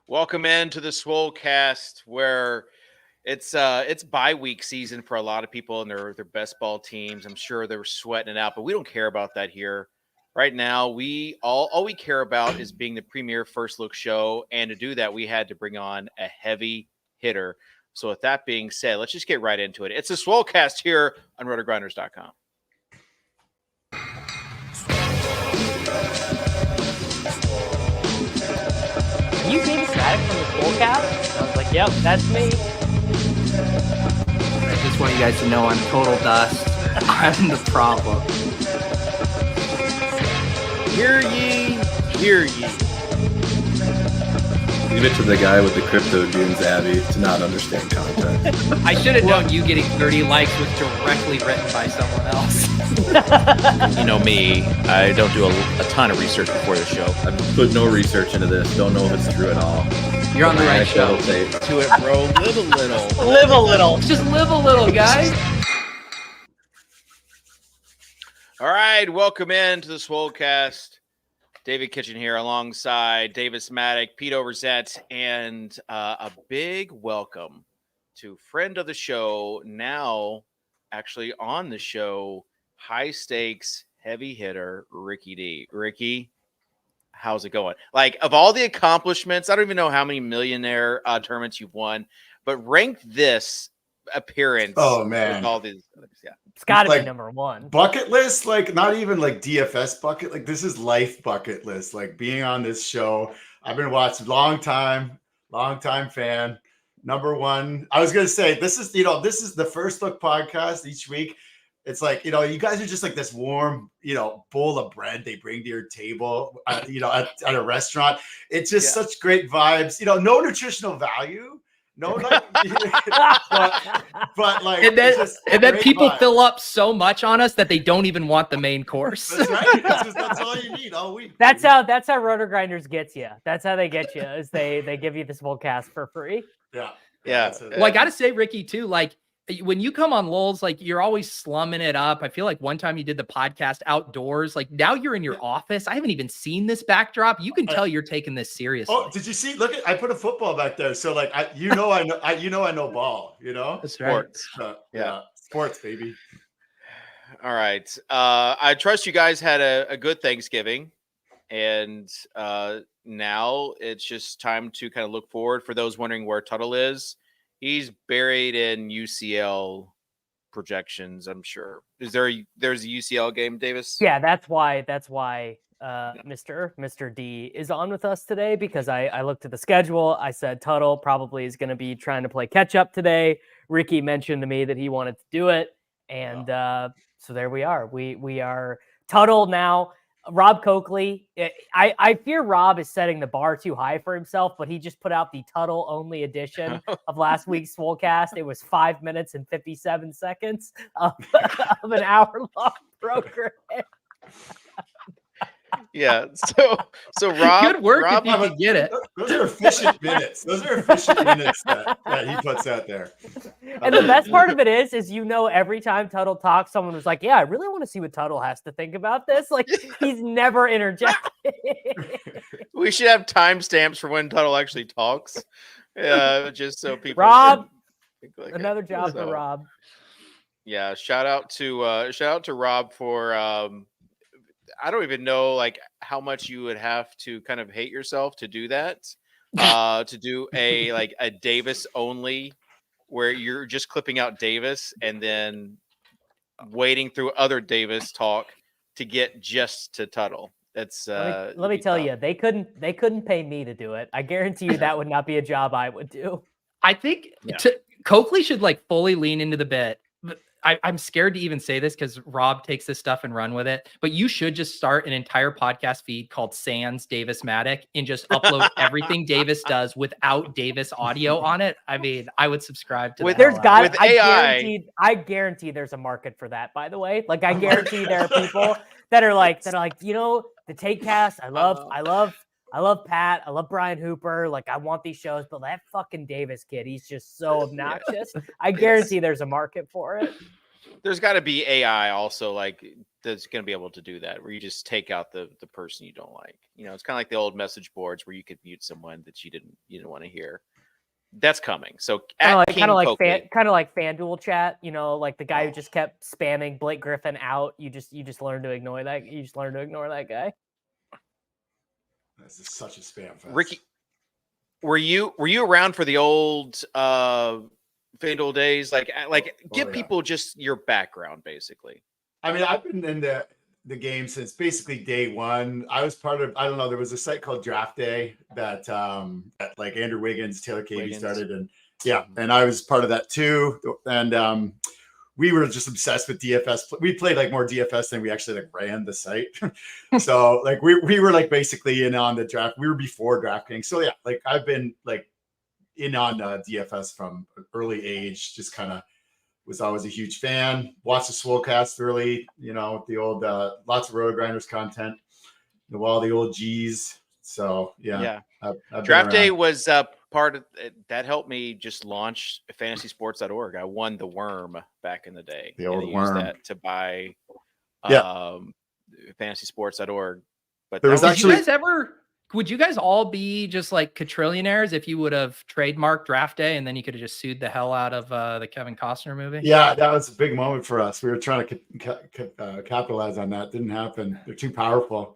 Welcome into the Swolecast, where it's bye week season for a lot of people and their best ball teams. I'm sure they're sweating it out, but we don't care about that here. Right now, we all we care about is being the premier first look show, and to do that, we had to bring on a heavy hitter. So, with that being said, let's just get right into it. It's the Swolecast here on rotogrinders.com. You Davis Mattek from the Swolecast? I was like, yep, that's me. I just want you guys to know I'm total dust. I'm the problem. Hear ye, hear ye. Leave it to the guy with the crypto dunes, Abby, to not understand context. I should have known you getting 30 likes was directly written by someone else. You know me, I don't do a ton of research before the show. I've put no research into this. Don't know if it's true at all. You're on the right show. Tape. To it, bro. Live a little. Live a little. Just live a little, guys. All right, welcome in to the Swolecast. David Kitchen here alongside Davis Mattek, Pete Overzet, and a big welcome to friend of the show, now actually on the show, high stakes heavy hitter RikkiDee. Ricky, how's it going? Like, of all the accomplishments, I don't even know how many millionaire tournaments you've won, but rank this appearance. Oh man, with all these, yeah. It's got to Like, be number one. bucket list, like not even like DFS bucket, like this is life bucket list. Like being on this show, I've been watching long time fan. Number one, I was gonna say this is the first look podcast each week. It's like, you guys are just like this warm, bowl of bread they bring to your table, at a restaurant. It's just such great vibes. No nutritional value. No, like, but like, And then people vibe. fill up so much on us that they don't even want the main course. That's right. That's all you need all week. That's how Roto Grinders gets you. That's how they get you. Is they give you this Swolecast for free. Yeah. Yeah. Well, I got to say, Ricky, too, like, when you come on Lulz, like, you're always slumming it up. I feel like one time you did the podcast outdoors. Like, now you're in your office. I haven't even seen this backdrop. You can tell you're taking this seriously. Oh, did you see? Look I put a football back there. So like, I know ball. That's right. Sports. Yeah, sports, baby. All right. I trust you guys had a good Thanksgiving, and now it's just time to kind of look forward. For those wondering where Tuttle is, he's buried in UCL projections, I'm sure. There's a UCL game, Davis? Yeah, that's why Mr. D is on with us today, because I looked at the schedule. I said Tuttle probably is going to be trying to play catch up today. Ricky mentioned to me that he wanted to do it, and so there we are. We are Tuttle now. Rob Coakley, I fear Rob is setting the bar too high for himself, but he just put out the Tuttle only edition of last week's Swolecast. It was 5 minutes and 57 seconds of an hour-long program. Yeah. So Rob, Good work Rob, if you can get it. Those are efficient minutes. That he puts out there. And the best part of it is every time Tuttle talks, someone was like, yeah, I really want to see what Tuttle has to think about this. Like, he's never interjected. we should have timestamps for when Tuttle actually talks. Just so people Rob, can think like another it. job So, for Rob. Yeah, shout out to Rob for I don't even know like how much you would have to kind of hate yourself to do that. To do a Davis only, where you're just clipping out Davis and then waiting through other Davis talk to get just to Tuttle. That's Let me tell you, they couldn't pay me to do it. I guarantee you that would not be a job I would do. I think Coakley should like fully lean into the bit. I'm scared to even say this because Rob takes this stuff and run with it, but you should just start an entire podcast feed called Sans Davis Mattek and just upload everything Davis does without Davis audio on it. I mean, I would subscribe to that. There's got with AI. I guarantee there's a market for that, by the way. Like, I guarantee there are people that are like, the Take Cast. I love Pat. I love Brian Hooper. Like, I want these shows, but that fucking Davis kid, he's just so obnoxious. I guarantee there's a market for it. there's got to be AI also like that's going to be able to do that, where you just take out the person you don't like. It's kind of like the old message boards where you could mute someone that you didn't want to hear. That's coming. So kind of like FanDuel chat, like the guy who just kept spamming Blake Griffin out. You just learn to ignore that. You just learn to ignore that guy. This is such a spam fest. Ricky, were you around for the old FanDuel days? Give people just your background, basically. I mean, I've been in the game since basically day one. I was part of, I don't know, there was a site called Draft Day that like Andrew Wiggins, Taylor Cavey started, and and I was part of that too. And we were just obsessed with DFS. We played like more DFS than we actually like ran the site. So like we were like basically in on the draft. We were before DraftKings. So yeah, like I've been like in on DFS from an early age, just kind of was always a huge fan. Watched the Swolecast early, the old lots of Road Grinders content, all the old G's. So yeah. I've Draft Day was part of that. Helped me just launch fantasysports.org. I won the worm back in the day. The old worm. Used that to buy fantasysports.org. But there was actually. Would you guys all be just like quadrillionaires if you would have trademarked Draft Day and then you could have just sued the hell out of the Kevin Costner movie? Yeah, that was a big moment for us. We were trying to capitalize on that. Didn't happen. They're too powerful.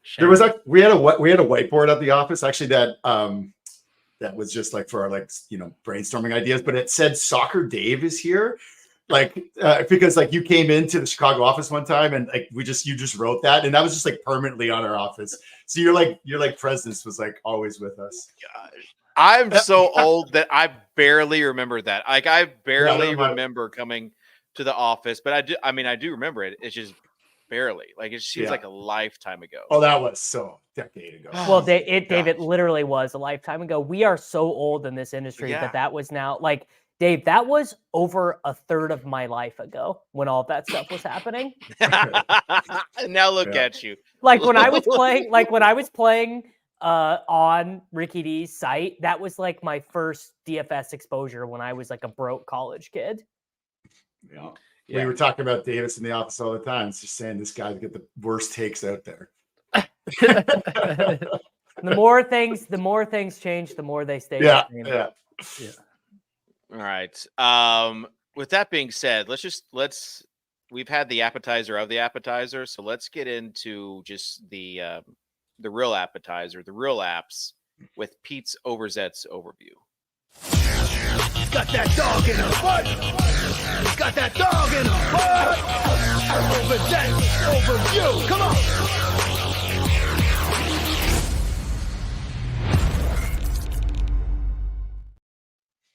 Shame. There was we had a whiteboard at the office actually that was just like for our brainstorming ideas, but it said Soccer Dave is here. Because you came into the Chicago office one time and you just wrote that, and that was just like permanently on our office. So your presence was like always with us. Gosh, I'm so old that I barely remember that. I barely remember coming to the office, but I do remember it. It's just barely. It seems like a lifetime ago. Oh, that was so decade ago. Well, Dave, it literally was a lifetime ago. We are so old in this industry that was now Dave, that was over a third of my life ago when all of that stuff was happening. Now look at you. When I was playing on RikkiDee's site, that was like my first DFS exposure when I was like a broke college kid. Yeah. We were talking about Davis in the office all the time. It's just saying this guy's got the worst takes out there. The more things change, the more they stay. Yeah. All right. With that being said, we've had the appetizer of the appetizer, so let's get into just the real appetizer, the real apps with Pete's Overzet's overview. Got that dog in her butt. Got that dog in her butt. Overzet overview. Come on.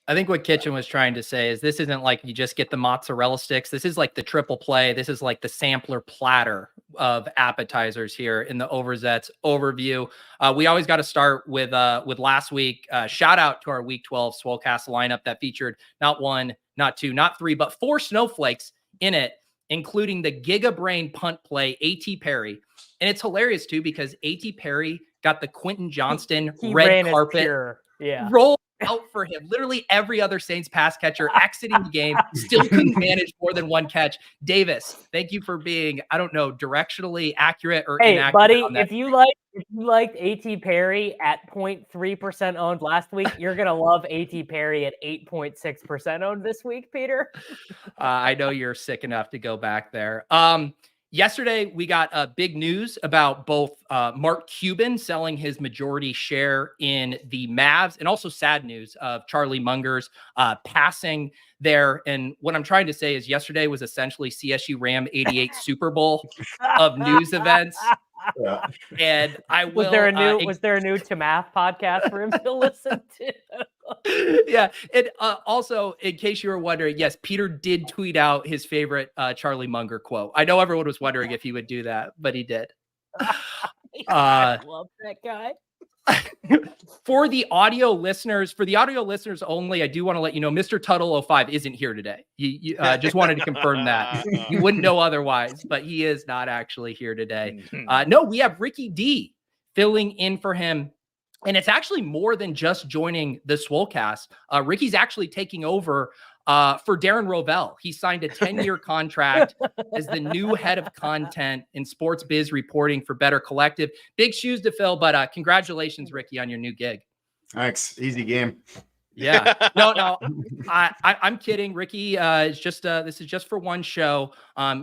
I think what Kitchen was trying to say is this isn't like you just get the mozzarella sticks. This is like the triple play. This is like the sampler platter of appetizers here in the Overzet's overview. We always got to start with last week. Shout out to our Week 12 Swolecast lineup that featured not one, not two, not three, but 4 snowflakes in it, including the Giga Brain punt play, A.T. Perry. And it's hilarious too because A.T. Perry got the Quentin Johnston red carpet roll out for him. Literally every other Saints pass catcher exiting the game still couldn't manage more than one catch. Davis, thank you for being, I don't know, directionally accurate or inaccurate. Buddy, if you liked A.T. Perry at 0.3% owned last week, you're gonna love A.T. Perry at 8.6% owned this week, Peter. I know you're sick enough to go back there. Yesterday, we got big news about both Mark Cuban selling his majority share in the Mavs, and also sad news of Charlie Munger's passing there. And what I'm trying to say is yesterday was essentially CSU Ram 88 Super Bowl of news events. Yeah. And I will. Was there a new Tamath podcast for him to listen to? Yeah. And also, in case you were wondering, yes, Peter did tweet out his favorite Charlie Munger quote. I know everyone was wondering if he would do that, but he did. I love that guy. For the audio listeners only, I do want to let you know Mr. Tuttle 05 isn't here today. You just wanted to confirm that. You wouldn't know otherwise, but he is not actually here today. No, we have RikkiDee filling in for him. And it's actually more than just joining the Swolecast. Ricky's actually taking over for Darren Rovell. He signed a 10-year contract as the new head of content in sports biz reporting for Better Collective. Big shoes to fill, but congratulations, Ricky, on your new gig. Thanks. Easy game. Yeah. No. I'm kidding. Ricky is just this is just for one show.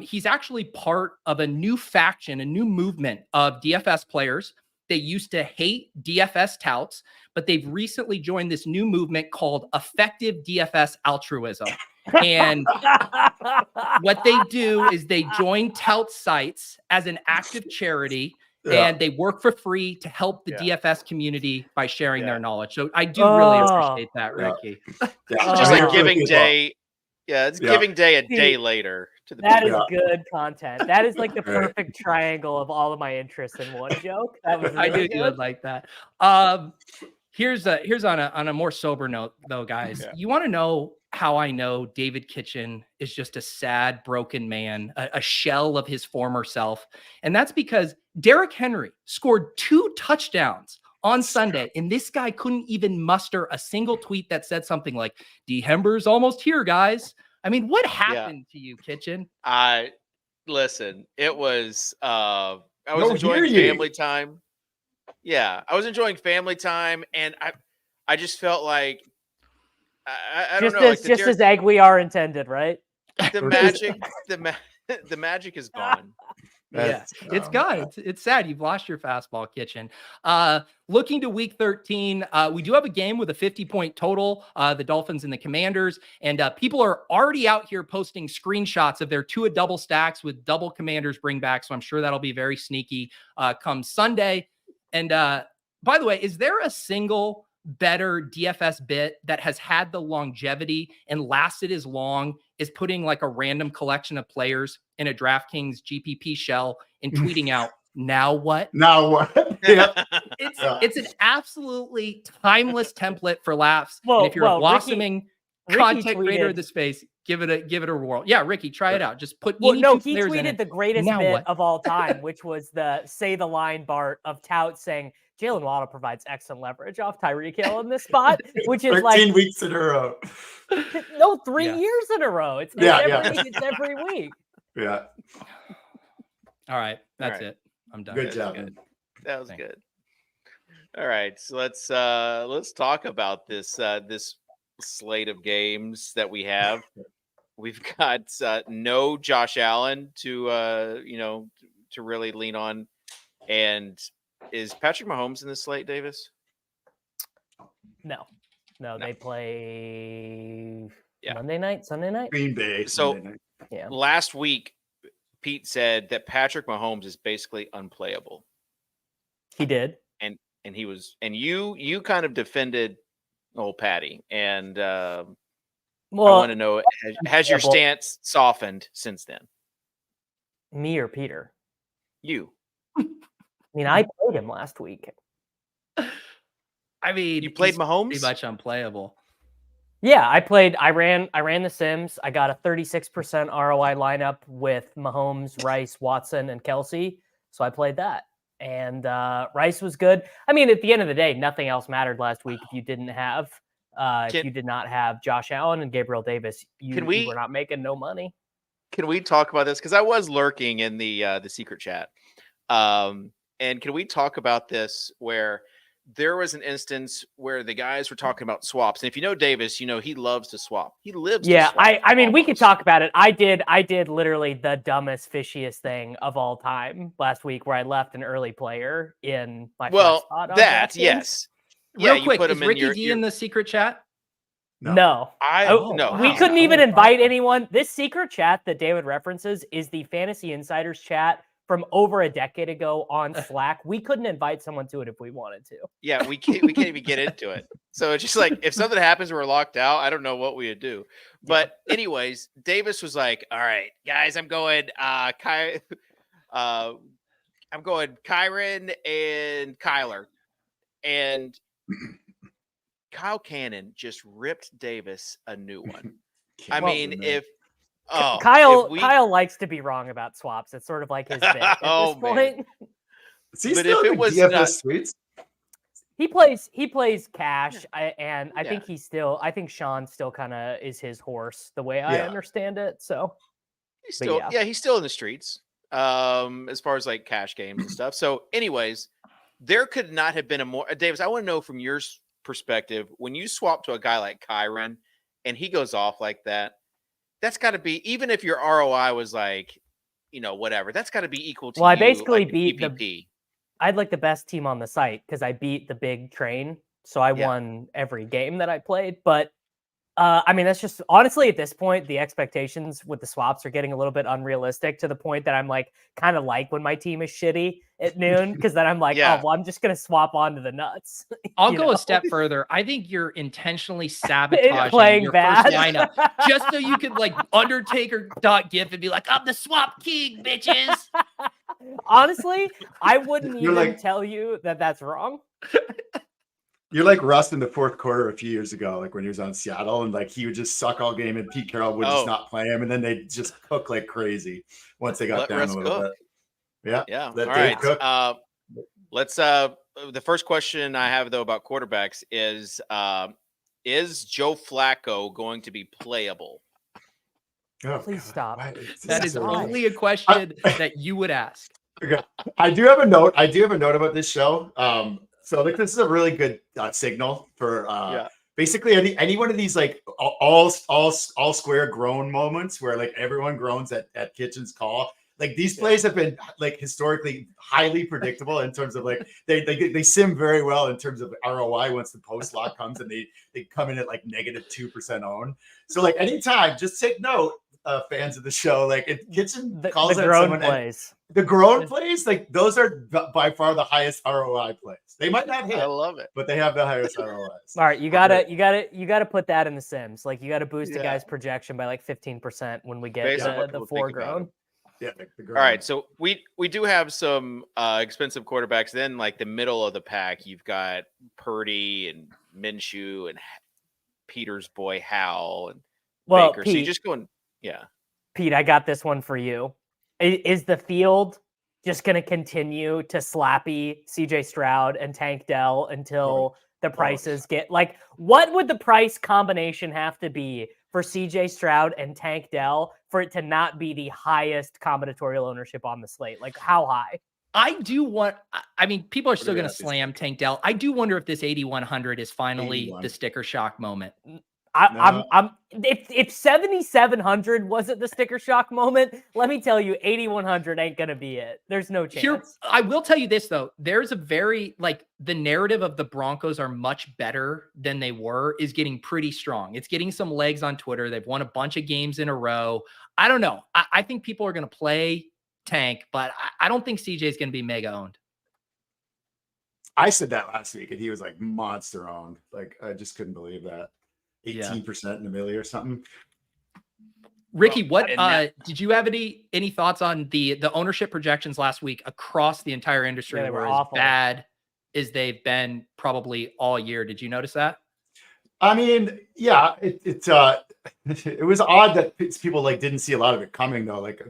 He's actually part of a new faction, a new movement of DFS players. They used to hate DFS touts, but they've recently joined this new movement called Effective DFS Altruism. And what they do is they join tout sites as an active charity. And they work for free to help the DFS community by sharing their knowledge. So I do really appreciate that, Ricky. It's just like Giving Day. Yeah, it's Giving Day a day later. To the that is good content. That is like the perfect triangle of all of my interests in one joke. That was really I do good. like that. Here's on a more sober note, though, guys. You want to know how I know David Kitchen is just a sad, broken man, a shell of his former self, and that's because Derrick Henry scored 2 touchdowns on Sunday, and this guy couldn't even muster a single tweet that said something like, "D Hember's almost here, guys." I mean, what happened to you, Kitchen? Listen, it was I was enjoying family time. Yeah, I was enjoying family time, and I just felt like I don't know, just as egg we are intended, right? The magic, the magic is gone. It's gone. It's sad. You've lost your fastball, Kitchen. Looking to week 13, we do have a game with a 50-point total, the Dolphins and the Commanders, and people are already out here posting screenshots of their Tua double stacks with double Commanders bring back, so I'm sure that'll be very sneaky come Sunday. And by the way, is there a single better DFS bit that has had the longevity and lasted as long as putting like a random collection of players in a DraftKings GPP shell and tweeting out, "Now what?" Now what? It's an absolutely timeless template for laughs. And if you're a blossoming content creator of the space, give it a whirl. Yeah, Ricky, try it out. Just put he players in tweeted it. the greatest Now bit what? of all time, which was the say the line Bart of tout saying Jalen Waddle provides excellent leverage off Tyreek Hill in this spot, which is 13 weeks in a row. No, 3 years in a row. It's every week. Yeah. All right, that's it. I'm done. Good job. That was good. All right, so let's talk about this this slate of games that we have. We've got no Josh Allen to to really lean on, and is Patrick Mahomes in this slate, Davis? No, they play Yeah. Monday night, Sunday night. Green Bay. So Yeah. last week, Pete said that Patrick Mahomes is basically unplayable. He did. And he was, and you kind of defended old Patty, and I want to know, has your stance softened since then? Me or Peter? You. I mean, I played him last week. I mean, you played he's Mahomes? pretty much unplayable. Yeah, I ran the Sims. I got a 36% ROI lineup with Mahomes, Rice, Watson, and Kelsey. So I played that. And Rice was good. I mean, at the end of the day, nothing else mattered last week if you didn't have if you did not have Josh Allen and Gabriel Davis. You were not making no money. Can we talk about this? Because I was lurking in the secret chat. And can we talk about this where there was an instance where the guys were talking about swaps? And if you know Davis, you know he loves to swap. He lives to swap. I mean, we could talk about it. I did literally the dumbest, fishiest thing of all time last week where I left an early player in my first spot on DraftKings. Yes. Real quick, is Ricky D in the secret chat? No. No. We couldn't even invite anyone. This secret chat that David references is the Fantasy Insiders chat from over a decade ago on Slack. We couldn't invite someone to it if we wanted to. Yeah, we can't even get into it. So it's just like if something happens, we're locked out. I don't know what we would do. But anyways, Davis was like, "All right, guys, I'm going I'm going Kyron and Kyler." And Kyle Cannon just ripped Davis a new one. I mean, Kyle likes to be wrong about swaps. It's sort of like his bit at this point. Is he still in the DFS suites? He plays cash, and I Yeah. think Sean still kind of is his horse, the way I Yeah. understand it. So He's But still, yeah. he's still in the streets. As far as like cash games and stuff. So, anyways, there could not have been a more Davis. I want to know from your perspective when you swap to a guy like Kyron and he goes off like that. That's got to be, even if your ROI was like, whatever. That's got to be equal to. Well, I you, basically like, beat PPP. I had like the best team on the site because I beat the big train, so I Yeah. won every game that I played. But I mean, that's just honestly at this point, the expectations with the swaps are getting a little bit unrealistic to the point that I'm like kind of like when my team is shitty at noon because then I'm like, Yeah. oh well, I'm just gonna swap onto the nuts. I'll you go know? a step further. I think you're intentionally sabotaging Playing your bad. first lineup just so you could like Undertaker.gif and be like, I'm the swap king, bitches. Honestly, I wouldn't You're even like- tell you that that's wrong. You're like Russ in the fourth quarter a few years ago, like when he was on Seattle, and like he would just suck all game, and Pete Carroll would just not play him, and then they just cook like crazy once they got Let down Russ a little cook. bit. Yeah, Yeah. let All Dave right. cook. Let's. The first question I have though about quarterbacks is Joe Flacco going to be playable? Oh, Please God. stop. Why- That is Why? only a question that you would ask. Okay. I do have a note about this show. So like this is a really good signal for basically any one of these like all square groan moments where like everyone groans at Kitchen's call. Like these plays have been like historically highly predictable in terms of like they sim very well in terms of ROI once the post lock comes and they come in at like -2% own. So like anytime, just take note, fans of the show, like if Kitchen calls the out grown someone plays. the grown plays, like those are by far the highest ROI plays. They might not hit, I love it. but they have the highest ROIs. All right, you gotta put that in the Sims. Like you gotta boost a Yeah. guy's projection by like 15% when we get Based on what the people think about foregrown. him. Yeah. All right, so we do have some expensive quarterbacks. Then, like the middle of the pack, you've got Purdy and Minshew and Peter's boy Howell and Well, Baker. So you're Pete, just going, yeah. Pete, I got this one for you. Is the field just going to continue to slappy CJ Stroud and Tank Dell until the prices get like, what would the price combination have to be for CJ Stroud and Tank Dell for it to not be the highest combinatorial ownership on the slate? Like how high? I mean, people are still we going to at this slam Tank Dell. I do wonder if this 8,100 is finally 81. the sticker shock moment. If 7,700 wasn't the sticker shock moment, let me tell you, 8,100 ain't gonna be it. There's no chance. Here, I will tell you this though. There's a very the narrative of the Broncos are much better than they were is getting pretty strong. It's getting some legs on Twitter. They've won a bunch of games in a row. I don't know. I think people are going to play Tank, but I don't think CJ is going to be mega owned. I said that last week, and he was like monster owned. Like I just couldn't believe that. 18% in a milli or something. Ricky, Well, what did you have any thoughts on the ownership projections last week across the entire industry? Yeah, they were were as awful. bad as they've been probably all year. Did you notice that? I mean, yeah, it was odd that people like didn't see a lot of it coming though. Like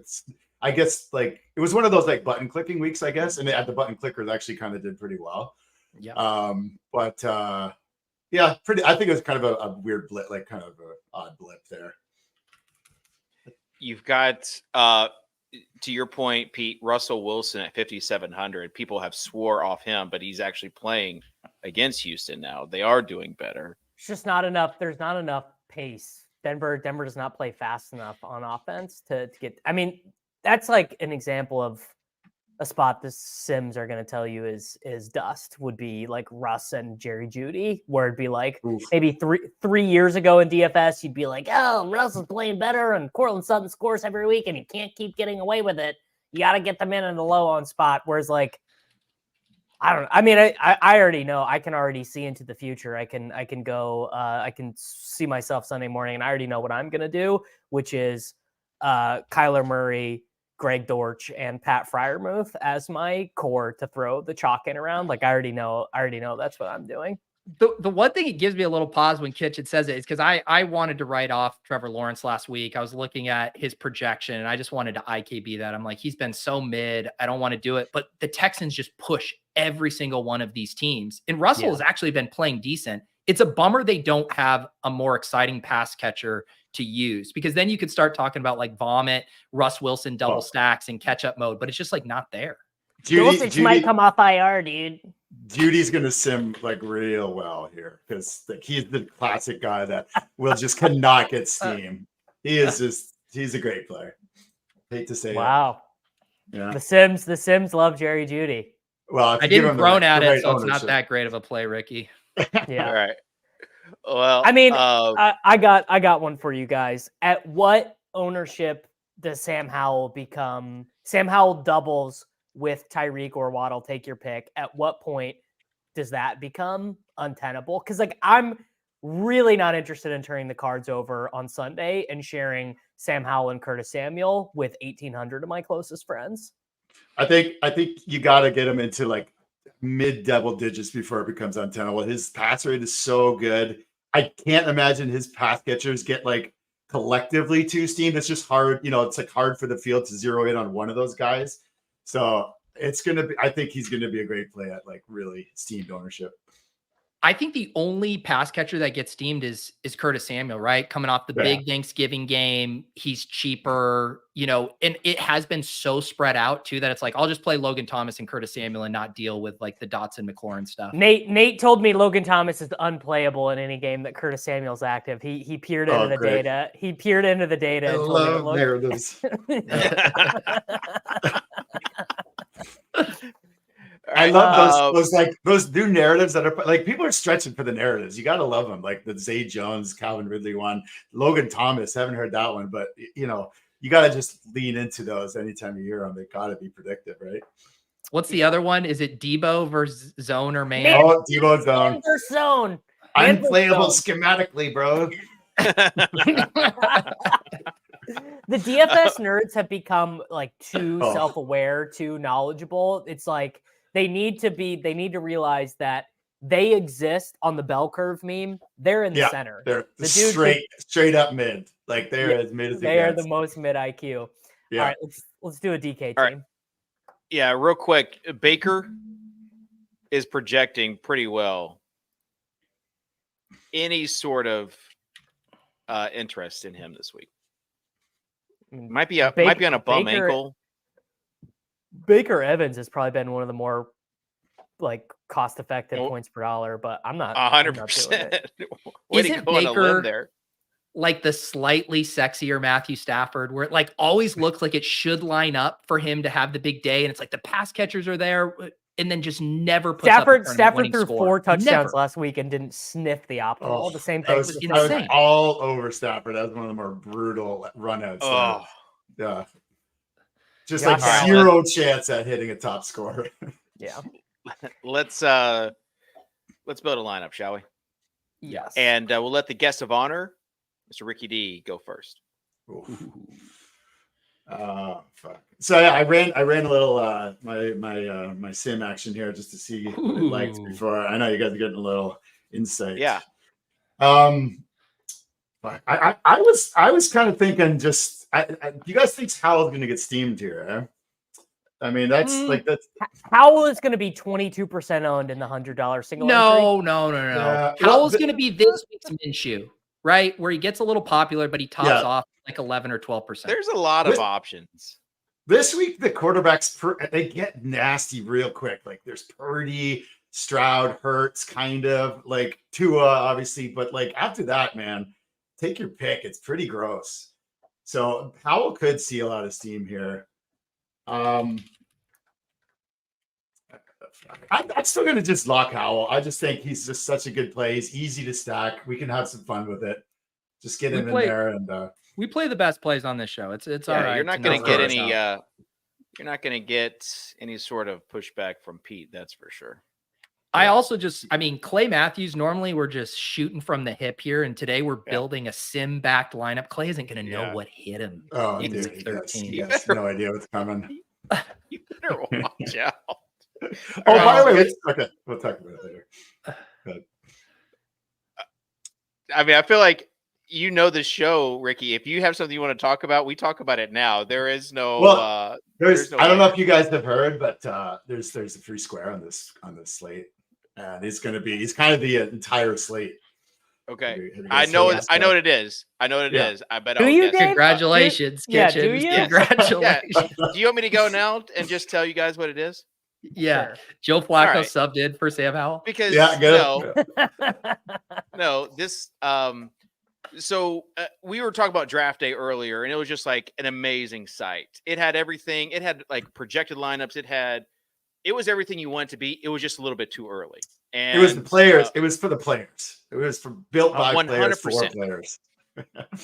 I guess like it was one of those like button clicking weeks, I guess, and the button clickers actually kind of did pretty well. Yeah. Yeah, I think it was kind of a weird blip, like kind of an odd blip there. You've got, to your point, Pete, Russell Wilson at 5,700. People have swore off him, but he's actually playing against Houston now. They are doing better. It's just not enough. There's not enough pace. Denver does not play fast enough on offense to get. I mean, that's like an example of a spot the Sims are going to tell you is dust would be like Russ and Jerry Jeudy, where it'd be like maybe three years ago in DFS, you'd be like, oh, Russ is playing better and Cortland Sutton scores every week and you can't keep getting away with it. You got to get them in the low on spot. Whereas like, I don't know. I mean, I already know. I can already see into the future. I can go. I can see myself Sunday morning, and I already know what I'm gonna do, which is Kyler Murray, Greg Dortch, and Pat Freiermuth as my core to throw the chalk in around. Like I already know that's what I'm doing. The one thing it gives me a little pause when Kitchen says it is because I wanted to write off Trevor Lawrence last week. I was looking at his projection and I just wanted to IKB that. I'm like, he's been so mid. I don't want to do it. But the Texans just push every single one of these teams. And Russell has actually been playing decent. It's a bummer they don't have a more exciting pass catcher to use, because then you could start talking about like vomit, Russ Wilson double stacks and catch up mode, but it's just like not there. Dulcich might come off IR, dude. Judy's gonna sim like real well here because like he's the classic guy that will just cannot get steam. He's a great player. Hate to say wow. it. Yeah. The Sims love Jerry Judy. Well, I didn't groan at it, so it's not that great of a play, Ricky. Yeah. All right. Well, I mean, I got one for you guys. At what ownership does Sam Howell become? Sam Howell doubles with Tyreek or Waddle, take your pick. At what point does that become untenable? Because like I'm really not interested in turning the cards over on Sunday and sharing Sam Howell and Curtis Samuel with 1,800 of my closest friends. I think you got to get him into like mid double digits before it becomes untenable. His pass rate is so good. I can't imagine his pass catchers get like collectively too steamed. It's just hard. It's like hard for the field to zero in on one of those guys. So it's going to be, I think he's going to be a great play at like really steamed ownership. I think the only pass catcher that gets steamed is Curtis Samuel, right? Coming off the big Thanksgiving game. He's cheaper, and it has been so spread out too, that it's like, I'll just play Logan Thomas and Curtis Samuel and not deal with like the Dotson McLaurin stuff. Nate told me Logan Thomas is unplayable in any game that Curtis Samuel's active. He peered into the data. He peered into the data. And love narratives. I love those new narratives that are like, people are stretching for the narratives. You got to love them. Like the Zay Jones, Calvin Ridley one, Logan Thomas. Haven't heard that one, but you got to just lean into those anytime you hear them. They got to be predictive, right? What's the other one? Is it Debo versus zone or man? Oh, Debo zone. Zone. Unplayable schematically, bro. The DFS nerds have become like too self-aware, too knowledgeable. It's like they need to realize that they exist on the bell curve meme. They're in the center. They're straight up mid. Like they're as mid as they are the most mid IQ. Yeah. All right, let's do a DK team. Right. Yeah, real quick. Baker is projecting pretty well. Any sort of interest in him this week? Might be on a bum ankle. Baker Evans has probably been one of the more like cost-effective points per dollar, but I'm not 100%. Isn't Baker there like the slightly sexier Matthew Stafford, where it like always looks like it should line up for him to have the big day, and it's like the pass catchers are there, and then just never puts Stafford threw 4 touchdowns last week and didn't sniff the optimal. The same thing. I was all over Stafford. That was one of the more brutal runouts. Oh, yeah. Just like zero chance at hitting a top score. Yeah. Let's build a lineup, shall we? Yes. And we'll let the guest of honor, Mr. RikkiDee, go first. Fuck. So yeah, I ran a little my sim action here just to see what it liked before. I know you guys are getting a little insight. Yeah. I was kind of thinking just you guys think Howell's going to get steamed here? Eh? I mean, that's Howell is going to be 22% owned in the $100 single. No. Howell's going to be this week's Minshew, right? Where he gets a little popular, but he tops off like 11 or 12%. There's a lot of options. This week, the quarterbacks, they get nasty real quick. Like there's Purdy, Stroud, Hurts, kind of like Tua, obviously. But like after that, man, take your pick. It's pretty gross. So Howell could see a lot of steam here. I'm still going to just lock Howell. I just think he's just such a good play. He's easy to stack. We can have some fun with it. Just get him in there and we play the best plays on this show. It's all right. You're not going to get any. You're not going to get any sort of pushback from Pete. That's for sure. Clay Matthews, normally we're just shooting from the hip here. And today we're building a sim backed lineup. Clay isn't going to know what hit him. Oh, in dude, 13. Yes, no idea what's coming. You better watch out. By the way, okay, we'll talk about it later. I mean, I feel like you know the show, Ricky. If you have something you want to talk about, we talk about it now. There is no. Well, there's no I don't way. know if you guys have heard, but there's a free square on this slate, and he's kind of the entire slate. Okay, Have you I guys know. heard this I know guy? what it is. I know what it Yeah. is. I bet. Do I you, will guess. Dave? Congratulations, Yeah, do Kitchens. you? Congratulations. Do you want me to go now and just tell you guys what it is? Yeah. Sure. Joe Flacco right. subbed in for Sam Howell. Because Yeah, good. no, this so we were talking about draft day earlier, and it was just like an amazing site. It had everything. It had like projected lineups. It was everything you want it to be. It was just a little bit too early. And It was the players. It was for the players. It was built by players for 100%. players.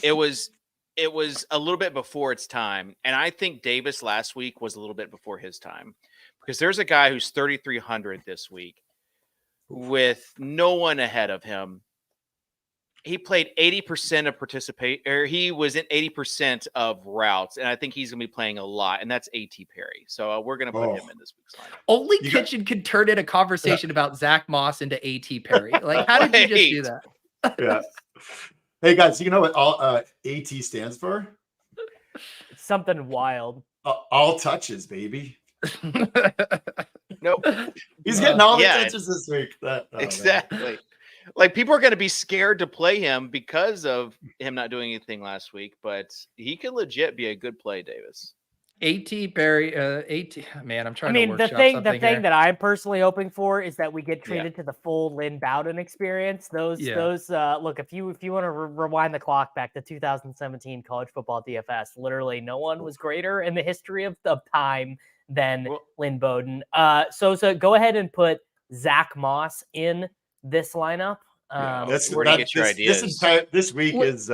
it was a little bit before its time. And I think Davis last week was a little bit before his time, because there's a guy who's 3,300 this week with no one ahead of him. He played 80% of he was in 80% of routes, and I think he's going to be playing a lot, and that's A.T. Perry. So we're going to put him in this week's lineup. Only Kitchen could turn in a conversation about Zach Moss into A.T. Perry. Like, how did you just do that? Yeah. Hey guys, you know what all AT stands for? Something wild. All touches, baby. Nope. He's getting all the yeah. touches this week. Exactly. Like, people are going to be scared to play him because of him not doing anything last week, but he could legit be a good play, Davis. A.T. Perry, A.T. Man, I'm trying I mean, to the workshop thing something that I'm personally hoping for is that we get Yeah. treated to the full Lynn Bowden experience. Those Yeah. look, if you want to rewind the clock back to 2017 college football DFS, literally no one was greater in the history of time than Lynn Bowden. So go ahead and put Zach Moss in this lineup. Where do you get your ideas? This week is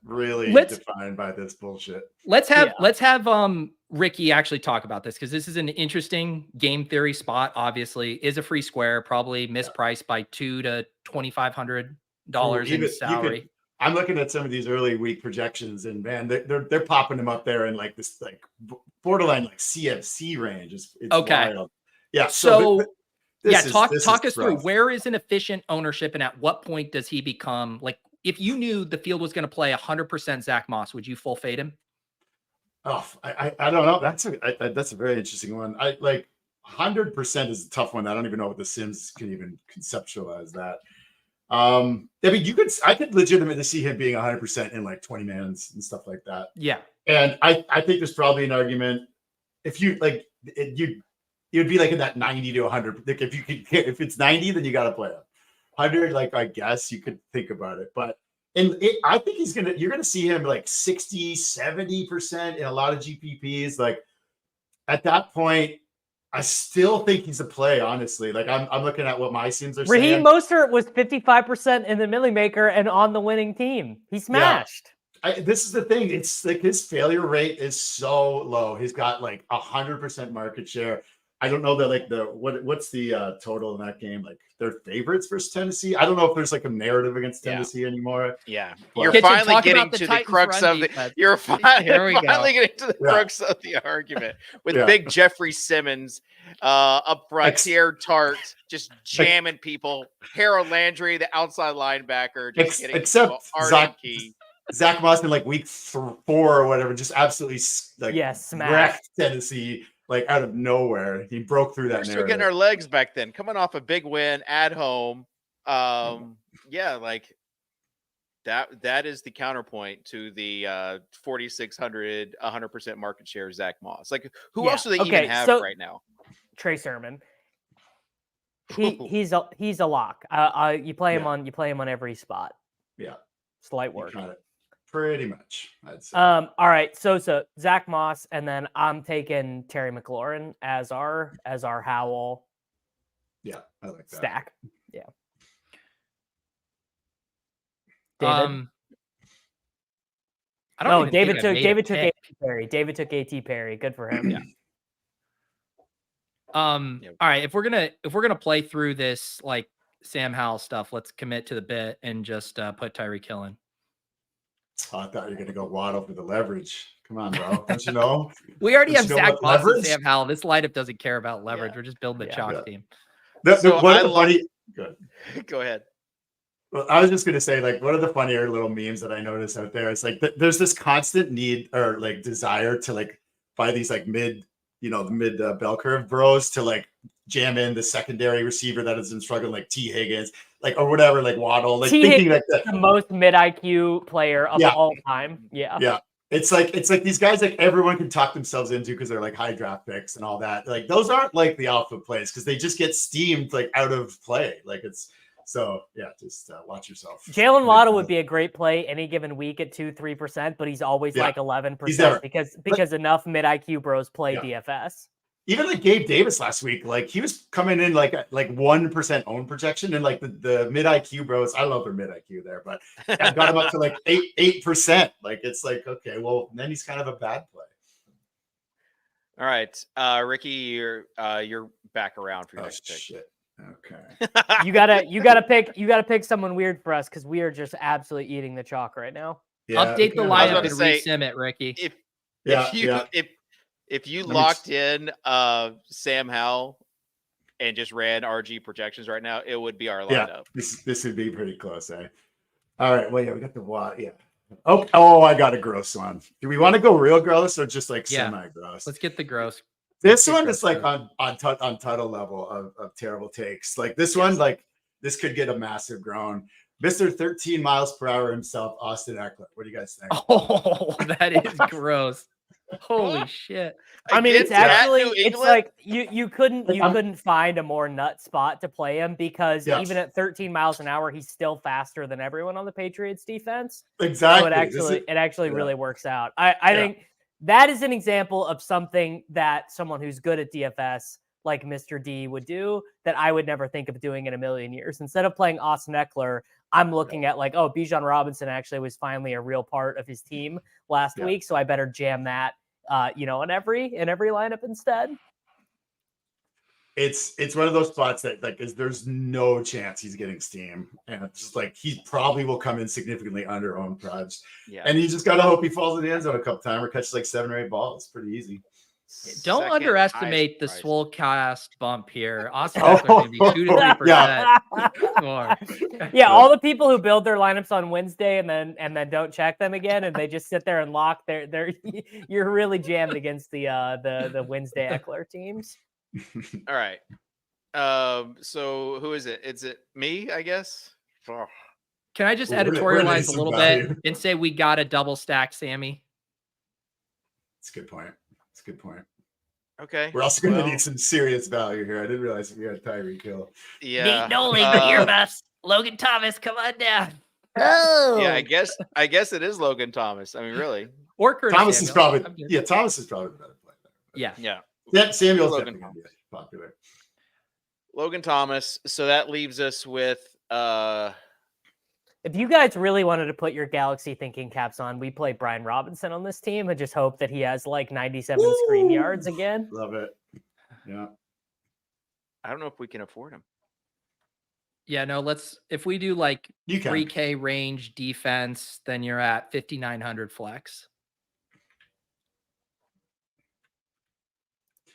really defined by this bullshit. Let's have Ricky actually talk about this, because this is an interesting game theory spot. Obviously, is a free square, probably mispriced by $200 to $2,500 in salary. I'm looking at some of these early week projections, and man, they're popping them up there in like this like borderline like CFC range. It's okay. Wild. Yeah. So this talk is us through, rough. where is an efficient ownership, and at what point does he become, like, if you knew the field was going to play 100% Zach Moss, would you full fade him? Oh, I don't know. That's a very interesting one. I like 100% is a tough one. I don't even know what the Sims can even conceptualize that. I mean, I could legitimately see him being 100% in like 20 mans and stuff like that. Yeah. And I think there's probably an argument if you like you'd be like in that 90 to 100. Like if it's 90, then you got to play him. 100, like I guess you could think about it, but I think you're gonna see him like 60, 70% in a lot of GPPs. Like at that point, I still think he's a play, honestly. Like I'm looking at what my Sims are Raheem saying. Mostert was 55% in the Millie Maker and on the winning team. He smashed. This is the thing. It's like his failure rate is so low. He's got like 100% market share. I don't know that like what's the total in that game? Like they're favorites versus Tennessee. I don't know if there's like a narrative against Tennessee anymore. Yeah, But- you're Kitchen, finally talk getting about the to the Titans' crux run of the. defense. You're Here we go. finally getting to the Yeah. crux of the argument with Yeah. big Jeffrey Simmons up front, Ex- Tier Tart just jamming people. Harold Landry, the outside linebacker, just hitting except people hard and key. Zach Moss in like week 4 or whatever, just absolutely like smashed. wrecked Tennessee like out of nowhere. He broke through that We're still narrative. getting our legs back then, coming off a big win at home. Yeah, like that is the counterpoint to the 4,600, 100% market share Zach Moss. Like, who else do they even have right now? Trey Sermon. He's a lock. You play him on every spot. Yeah. Slight work. Pretty much, I'd say. All right. So Zach Moss, and then I'm taking Terry McLaurin as our Howell. Yeah, I like that. Stack. Yeah. I don't. David took A.T. Perry. David took A.T. Perry. Good for him. Yeah. All right. If we're gonna play through this like Sam Howell stuff, let's commit to the bit and just put Tyreek Hill in. Oh, I thought you were gonna go Waddle for the leverage. Come on, bro. Don't you know? We already have Don't you know Zach about Moss and leverage? Sam Howell. This lineup doesn't care about leverage. Yeah. We're just building the chalk team. So One I of the love- funny. Good. Go ahead. Well, I was just gonna say, like, one of the funnier little memes that I noticed out there is like there's this constant need or like desire to like buy these like mid bell curve bros to like jam in the secondary receiver that has been struggling, like T Higgins, like or whatever, like Waddle, like thinking like that. The most mid IQ player of all time. Yeah. Yeah. It's like these guys like everyone can talk themselves into because they're like high draft picks and all that. Like those aren't like the alpha plays because they just get steamed like out of play. Like it's so yeah, just watch yourself. Jalen Waddle would be a great play any given week at 2-3%, but he's always like 11% because enough mid IQ bros play DFS. Even like Gabe Davis last week, like he was coming in like 1% own projection, and like the mid IQ bros, I love their mid IQ there, but I got him up to like 8%. Like it's like, okay, well then he's kind of a bad play. All right, Ricky, you're back around for your next pick. Shit. Okay. you gotta pick someone weird for us because we are just absolutely eating the chalk right now. Yeah, Update the lineup and resim it, Ricky. If you locked in Sam Howell and just ran RG projections right now, it would be our lineup. Yeah, this would be pretty close, eh? All right, well, yeah, we got the what? Yeah. Oh, I got a gross one. Do we want to go real gross or just like semi-gross? Let's get the gross. This one is like on Tuttle level of terrible takes. Like this one, like this could get a massive groan. Mr. 13 miles per hour himself, Austin Eckler. What do you guys think? Oh, that is gross. Holy shit. I mean, it's actually, it's like you couldn't find a more nut spot to play him because even at 13 miles an hour, he's still faster than everyone on the Patriots defense. Exactly. So it actually really works out. I think that is an example of something that someone who's good at DFS like Mr. D would do that I would never think of doing in a million years. Instead of playing Austin Eckler, I'm looking at like, Bijan Robinson actually was finally a real part of his team last week. So I better jam that, in every lineup instead. It's one of those spots that like there's no chance he's getting steam, and it's just like he probably will come in significantly under own proj. Yeah, and you just gotta hope he falls in the end zone a couple times or catches like 7 or 8 balls. Pretty easy. Don't underestimate the Swolecast bump here. Austin Eckler going to be 2 to 3%. Yeah, all the people who build their lineups on Wednesday and then don't check them again, and they just sit there and lock their. You're really jammed against the Wednesday Eckler teams. All right. So who is it? Is it me? I guess. Oh. Can I just editorialize a little bit and say we got a double stack, Sammy? That's a good point. Good point. Okay. We're also going to need some serious value here. I didn't realize we had Tyreek Hill. Yeah. Nate Nolan, earmuffs. Logan Thomas, come on down. Oh. Yeah, I guess it is Logan Thomas. I mean, really. Or Curtis Thomas Samuel. is probably Thomas is probably the better player. Yeah. Samuel's Logan definitely going to be popular. Logan Thomas. So that leaves us with if you guys really wanted to put your Galaxy thinking caps on, we play Brian Robinson on this team and just hope that he has like 97 screen yards again. Love it. Yeah. I don't know if we can afford him. Yeah, no, if we do like you 3K range defense, then you're at 5,900 flex.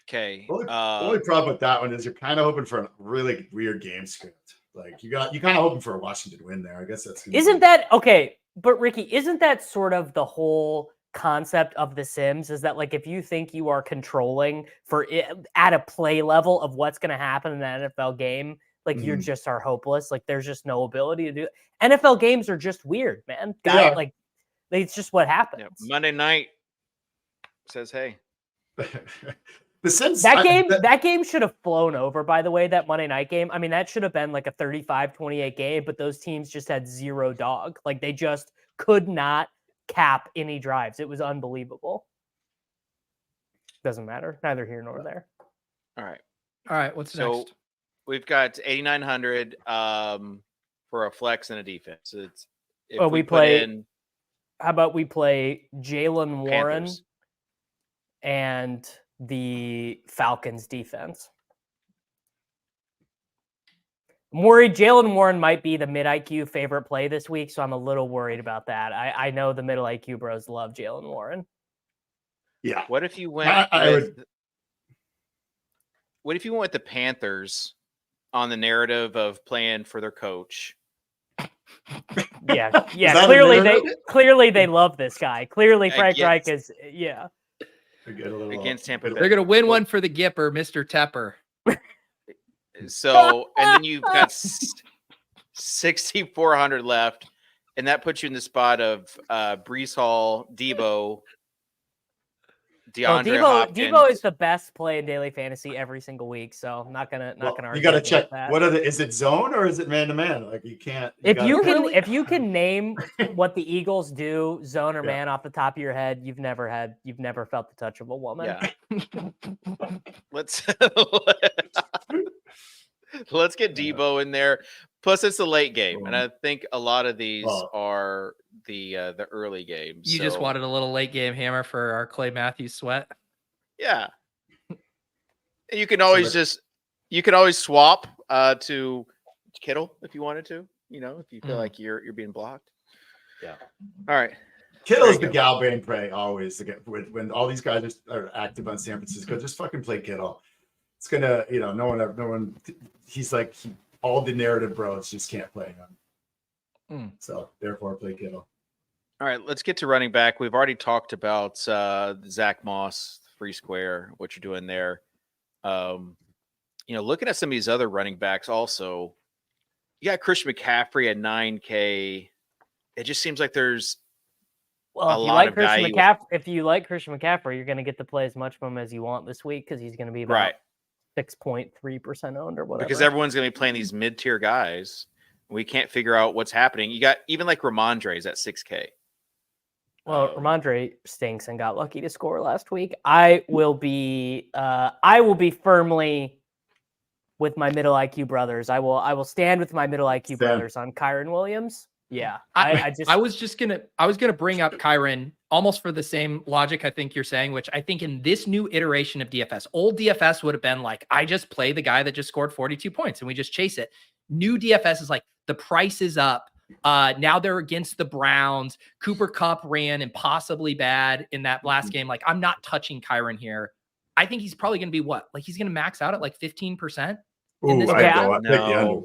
Okay. The only problem with that one is you're kind of hoping for a really weird game script. Like you kind of hoping for a Washington win there. I guess that's okay? But Ricky, isn't that sort of the whole concept of the Sims? Is that like if you think you are controlling for it at a play level of what's going to happen in an NFL game, like you just are hopeless. Like there's just no ability to do it. NFL games are just weird, man. Like it's just what happens. Yeah. Monday night says, "Hey." The Sims, that game should have flown over, by the way, that Monday night game. I mean, that should have been like a 35-28 game, but those teams just had zero dog. Like they just could not cap any drives. It was unbelievable. Doesn't matter. Neither here nor there. All right. What's next? We've got 8,900 for a flex and a defense. How about we play Jalen Warren Panthers and the Falcons defense? I'm worried Jalen Warren might be the mid IQ favorite play this week, so I'm a little worried about that. I know the middle IQ bros love Jalen Warren. Yeah. What if you went What if you went with the Panthers on the narrative of playing for their coach Yeah. that a Clearly they love this guy. Clearly Frank Reich is against Tampa Bay. They're gonna win one for the Gipper, Mr. Tepper. So, and then you've got 6,400 left, and that puts you in the spot of Brees Hall, Debo, DeAndre Hopkins. Debo is the best play in daily fantasy every single week, so I'm not gonna argue. You got to check. that. What is it zone or is it man to man? Like you can't. If you can name what the Eagles do, zone or man off the top of your head, you've never felt the touch of a woman. Yeah. Let's get Debo in there. Plus, it's a late game, and I think a lot of these are the early games. You just wanted a little late game hammer for our Clay Matthews sweat. Yeah. And you can always swap to Kittle if you wanted to. If you feel like you're being blocked. Yeah. All right. Kittle's the Galbraith prey always. When all these guys are active on San Francisco, just fucking play Kittle. It's gonna, no one. He's like all the narrative bros just can't play him. So therefore, play Kittle. All right, let's get to running back. We've already talked about Zach Moss, free square, what you're doing there. Looking at some of these other running backs also, you got Christian McCaffrey at 9K. It just seems like there's if you like Christian McCaffrey, you're going to get to play as much of him as you want this week because he's going to be about 6.3% owned or whatever. Because everyone's going to be playing these mid-tier guys. We can't figure out what's happening. You got even like Ramondre's at 6K. Well, Ramondre stinks and got lucky to score last week. I will be firmly with my middle IQ brothers. I will stand with my middle IQ brothers on Kyren Williams. Yeah. I was gonna bring up Kyren almost for the same logic I think you're saying, which I think in this new iteration of DFS, old DFS would have been like, I just play the guy that just scored 42 points and we just chase it. New DFS is like the price is up. Now they're against the Browns. Cooper Kupp ran impossibly bad in that last game. Like, I'm not touching Kyren here. I think he's probably going to be what? Like, he's going to max out at like 15% in this game.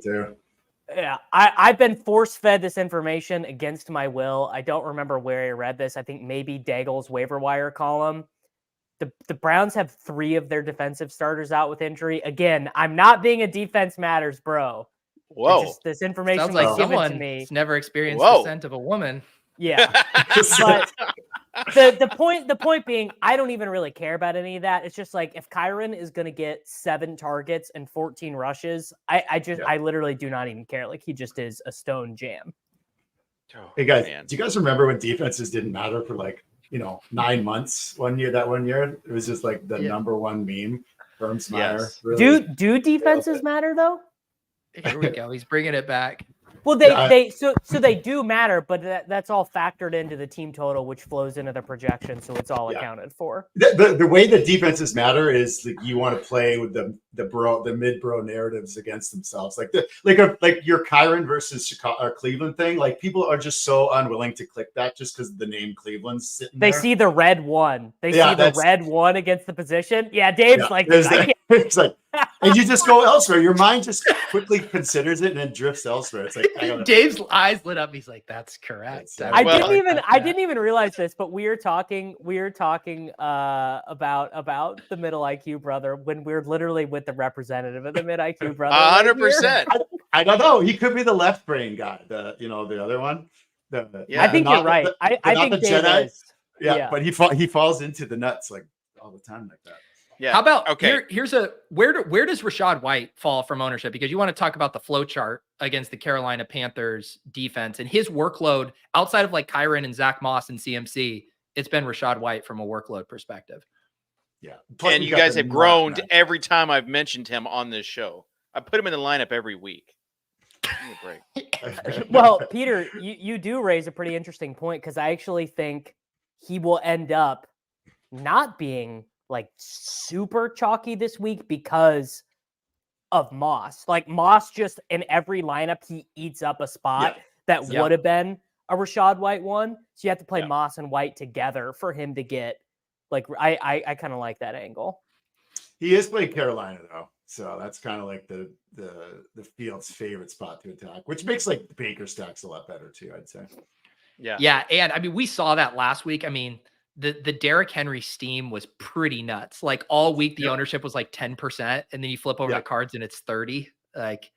Yeah, I've been force-fed this information against my will. I don't remember where I read this. I think maybe Daigle's waiver wire column. The Browns have 3 of their defensive starters out with injury. Again, I'm not being a defense matters, bro. Whoa. This information sounds like given to me. He's never experienced the scent of a woman. Yeah. But the point being, I don't even really care about any of that. It's just like if Kyren is going to get 7 targets and 14 rushes, I literally do not even care. Like he just is a stone jam. Hey guys, do you guys remember when defenses didn't matter for 9 months? One year it was just like the number one meme. Firmsmeyer. Yes. Really do defenses matter though? Here we go. He's bringing it back. Well, they do matter, but that's all factored into the team total, which flows into the projection, so it's all accounted for. The way that defenses matter is like you want to play with the mid bro narratives against themselves, like your Kyren versus Cleveland thing. Like people are just so unwilling to click that just because the name Cleveland's sitting there. They see the red one. They see the red one against the position. Yeah, Dave's it's like, and you just go elsewhere. Your mind just quickly considers it and then drifts elsewhere. It's like Dave's eyes lit up. He's like, "That's correct." I didn't even realize this, but we were talking about the middle IQ brother when we're literally with the representative of the mid IQ brother. 100%. I don't know. He could be the left brain guy. The other one. I think you're right. I think Dave is. Yeah, but he falls into the nuts like all the time like that. Yeah. How about here's where does Rachaad White fall from ownership? Because you want to talk about the flow chart against the Carolina Panthers defense and his workload outside of like Kyren and Zach Moss and CMC. It's been Rachaad White from a workload perspective. Yeah. Plus and you guys have groaned every time I've mentioned him on this show. I put him in the lineup every week. Give me a break. Well, Peter, you do raise a pretty interesting point because I actually think he will end up not being like super chalky this week because of Moss. Like Moss just in every lineup, he eats up a spot that would have been a Rachaad White one. So you have to play Moss and White together for him to get like, I kind of like that angle. He is playing Carolina though, so that's kind of like the field's favorite spot to attack, which makes like the Baker stacks a lot better too, I'd say. Yeah, and I mean we saw that last week. I mean the Derrick Henry steam was pretty nuts. Like all week the ownership was like 10%, and then you flip over the cards and it's 30. Like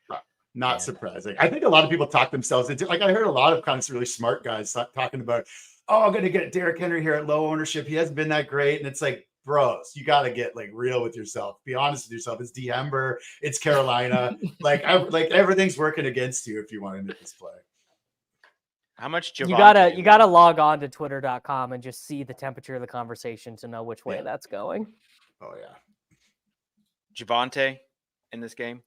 not surprising. I think a lot of people talk themselves into, like I heard a lot of kind of really smart guys talking about, oh, I'm going to get Derrick Henry here at low ownership. He hasn't been that great. And it's like, bros, you got to get like real with yourself. Be honest with yourself. It's December. It's Carolina. like everything's working against you if you want to make this play. How much you gotta log on to twitter.com and just see the temperature of the conversation to know which way that's going. Oh yeah. Javonte in this game?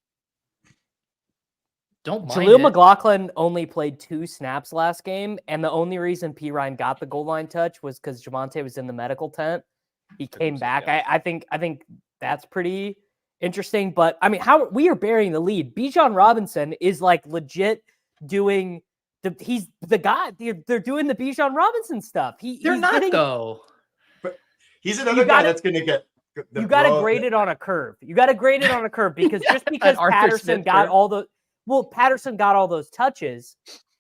Don't mind Jaleel it. McLaughlin only played 2 snaps last game, and the only reason P. Ryan got the goal line touch was because Javonte was in the medical tent. He came back. Yeah. I think that's pretty interesting. But I mean, how we are burying the lead. Bijan Robinson is like legit doing he's the guy. They're doing the Bijan Robinson stuff. They're not though. But he's another guy that's going to get. You got to grade it on a curve. You got to grade it on a curve because just because Patterson got Patterson got all those touches,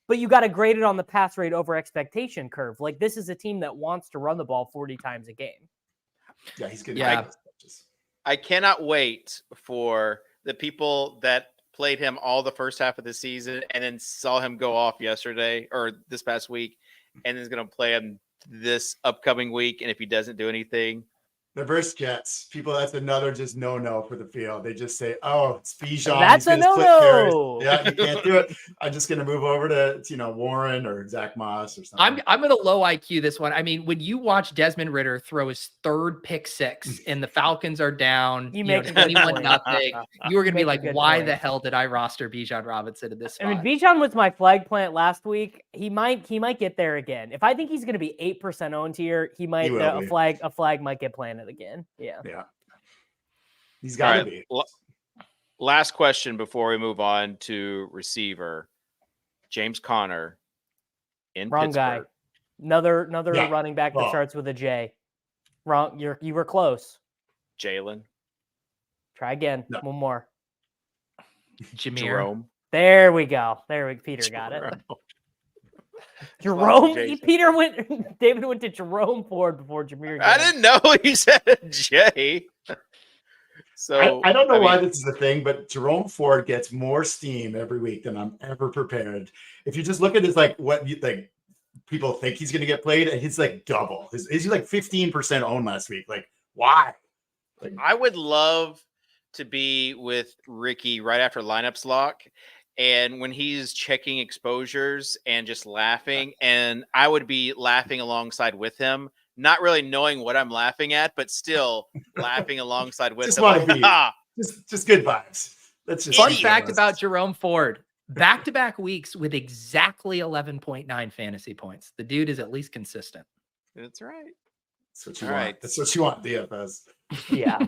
but you got to grade it on the pass rate over expectation curve. Like this is a team that wants to run the ball 40 times a game. Yeah, he's good. Yeah. I cannot wait for the people that played him all the first half of the season and then saw him go off yesterday or this past week and is going to play him this upcoming week. And if he doesn't do anything, the verse Jets people, that's another just no for the field. They just say, "Oh, it's Bijan. That's a no. Yeah, you can't do it. I'm just gonna move over to Warren or Zach Moss or something." I'm gonna low IQ this one. I mean, when you watch Desmond Ridder throw his 3rd pick 6 and the Falcons are down, you know, 21-0, you were gonna be like, "Why the hell did I roster Bijan Robinson in this spot?" I mean, Bijan was my flag plant last week. He might get there again. If I think he's gonna be 8% owned here, he might a flag might get planted again. Yeah. He's got to be. Last question before we move on to receiver. James Conner in Wrong Pittsburgh. guy. Another running back that starts with a J. Wrong. You were close. Jalen. Try again. No. One more. Jerome. There we go. Peter got it. Jerome. David went to Jerome Ford before Jameer. I didn't know he said a J. So I don't know why this is a thing, but Jerome Ford gets more steam every week than I'm ever prepared. If you just look at his what you think people think he's going to get played, and he's like double. He's like 15% owned last week. Like why? I would love to be with Ricky right after lineups lock. And when he's checking exposures and just laughing, and I would be laughing alongside with him, not really knowing what I'm laughing at, but still laughing alongside with him. Just good vibes. That's just fun fact about Jerome Ford. Back-to-back weeks with exactly 11.9 fantasy points. The dude is at least consistent. That's right. That's what you want. Right. That's what you want, DFS. Yeah.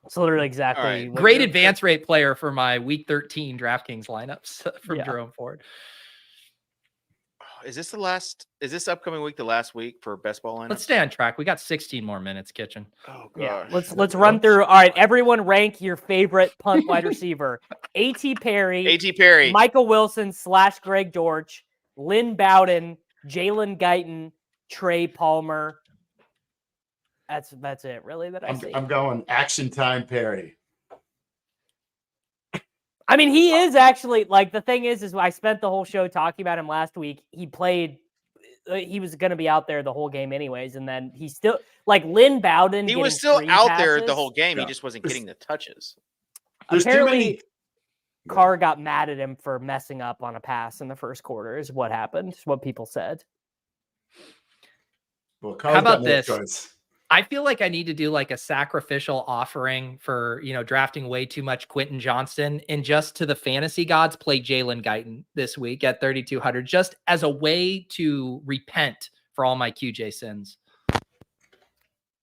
It's literally exactly. Right. Great advance rate player for my week 13 DraftKings lineups from Jerome Ford. Is this upcoming week the last week for best ball lineups? Let's stay on track. We got 16 more minutes, Kitchen. Oh gosh. Yeah. Let's run through. All right, everyone rank your favorite punt wide receiver. A.T. Perry, Michael Wilson / Greg Dortch, Lynn Bowden, Jalen Guyton, Trey Palmer. That's it, really. I'm going action time Perry. I mean, he is actually the thing is I spent the whole show talking about him last week. He played, he was going to be out there the whole game anyways. And then he still Lynn Bowden. He was still out there the whole game. He just wasn't getting the touches. Apparently, Carr got mad at him for messing up on a pass in the first quarter is what happened. Is what people said. Well, how about this? Choice. I feel like I need to do a sacrificial offering for, drafting way too much Quentin Johnston and just to the fantasy gods play Jalen Guyton this week at 3,200, just as a way to repent for all my QJ sins.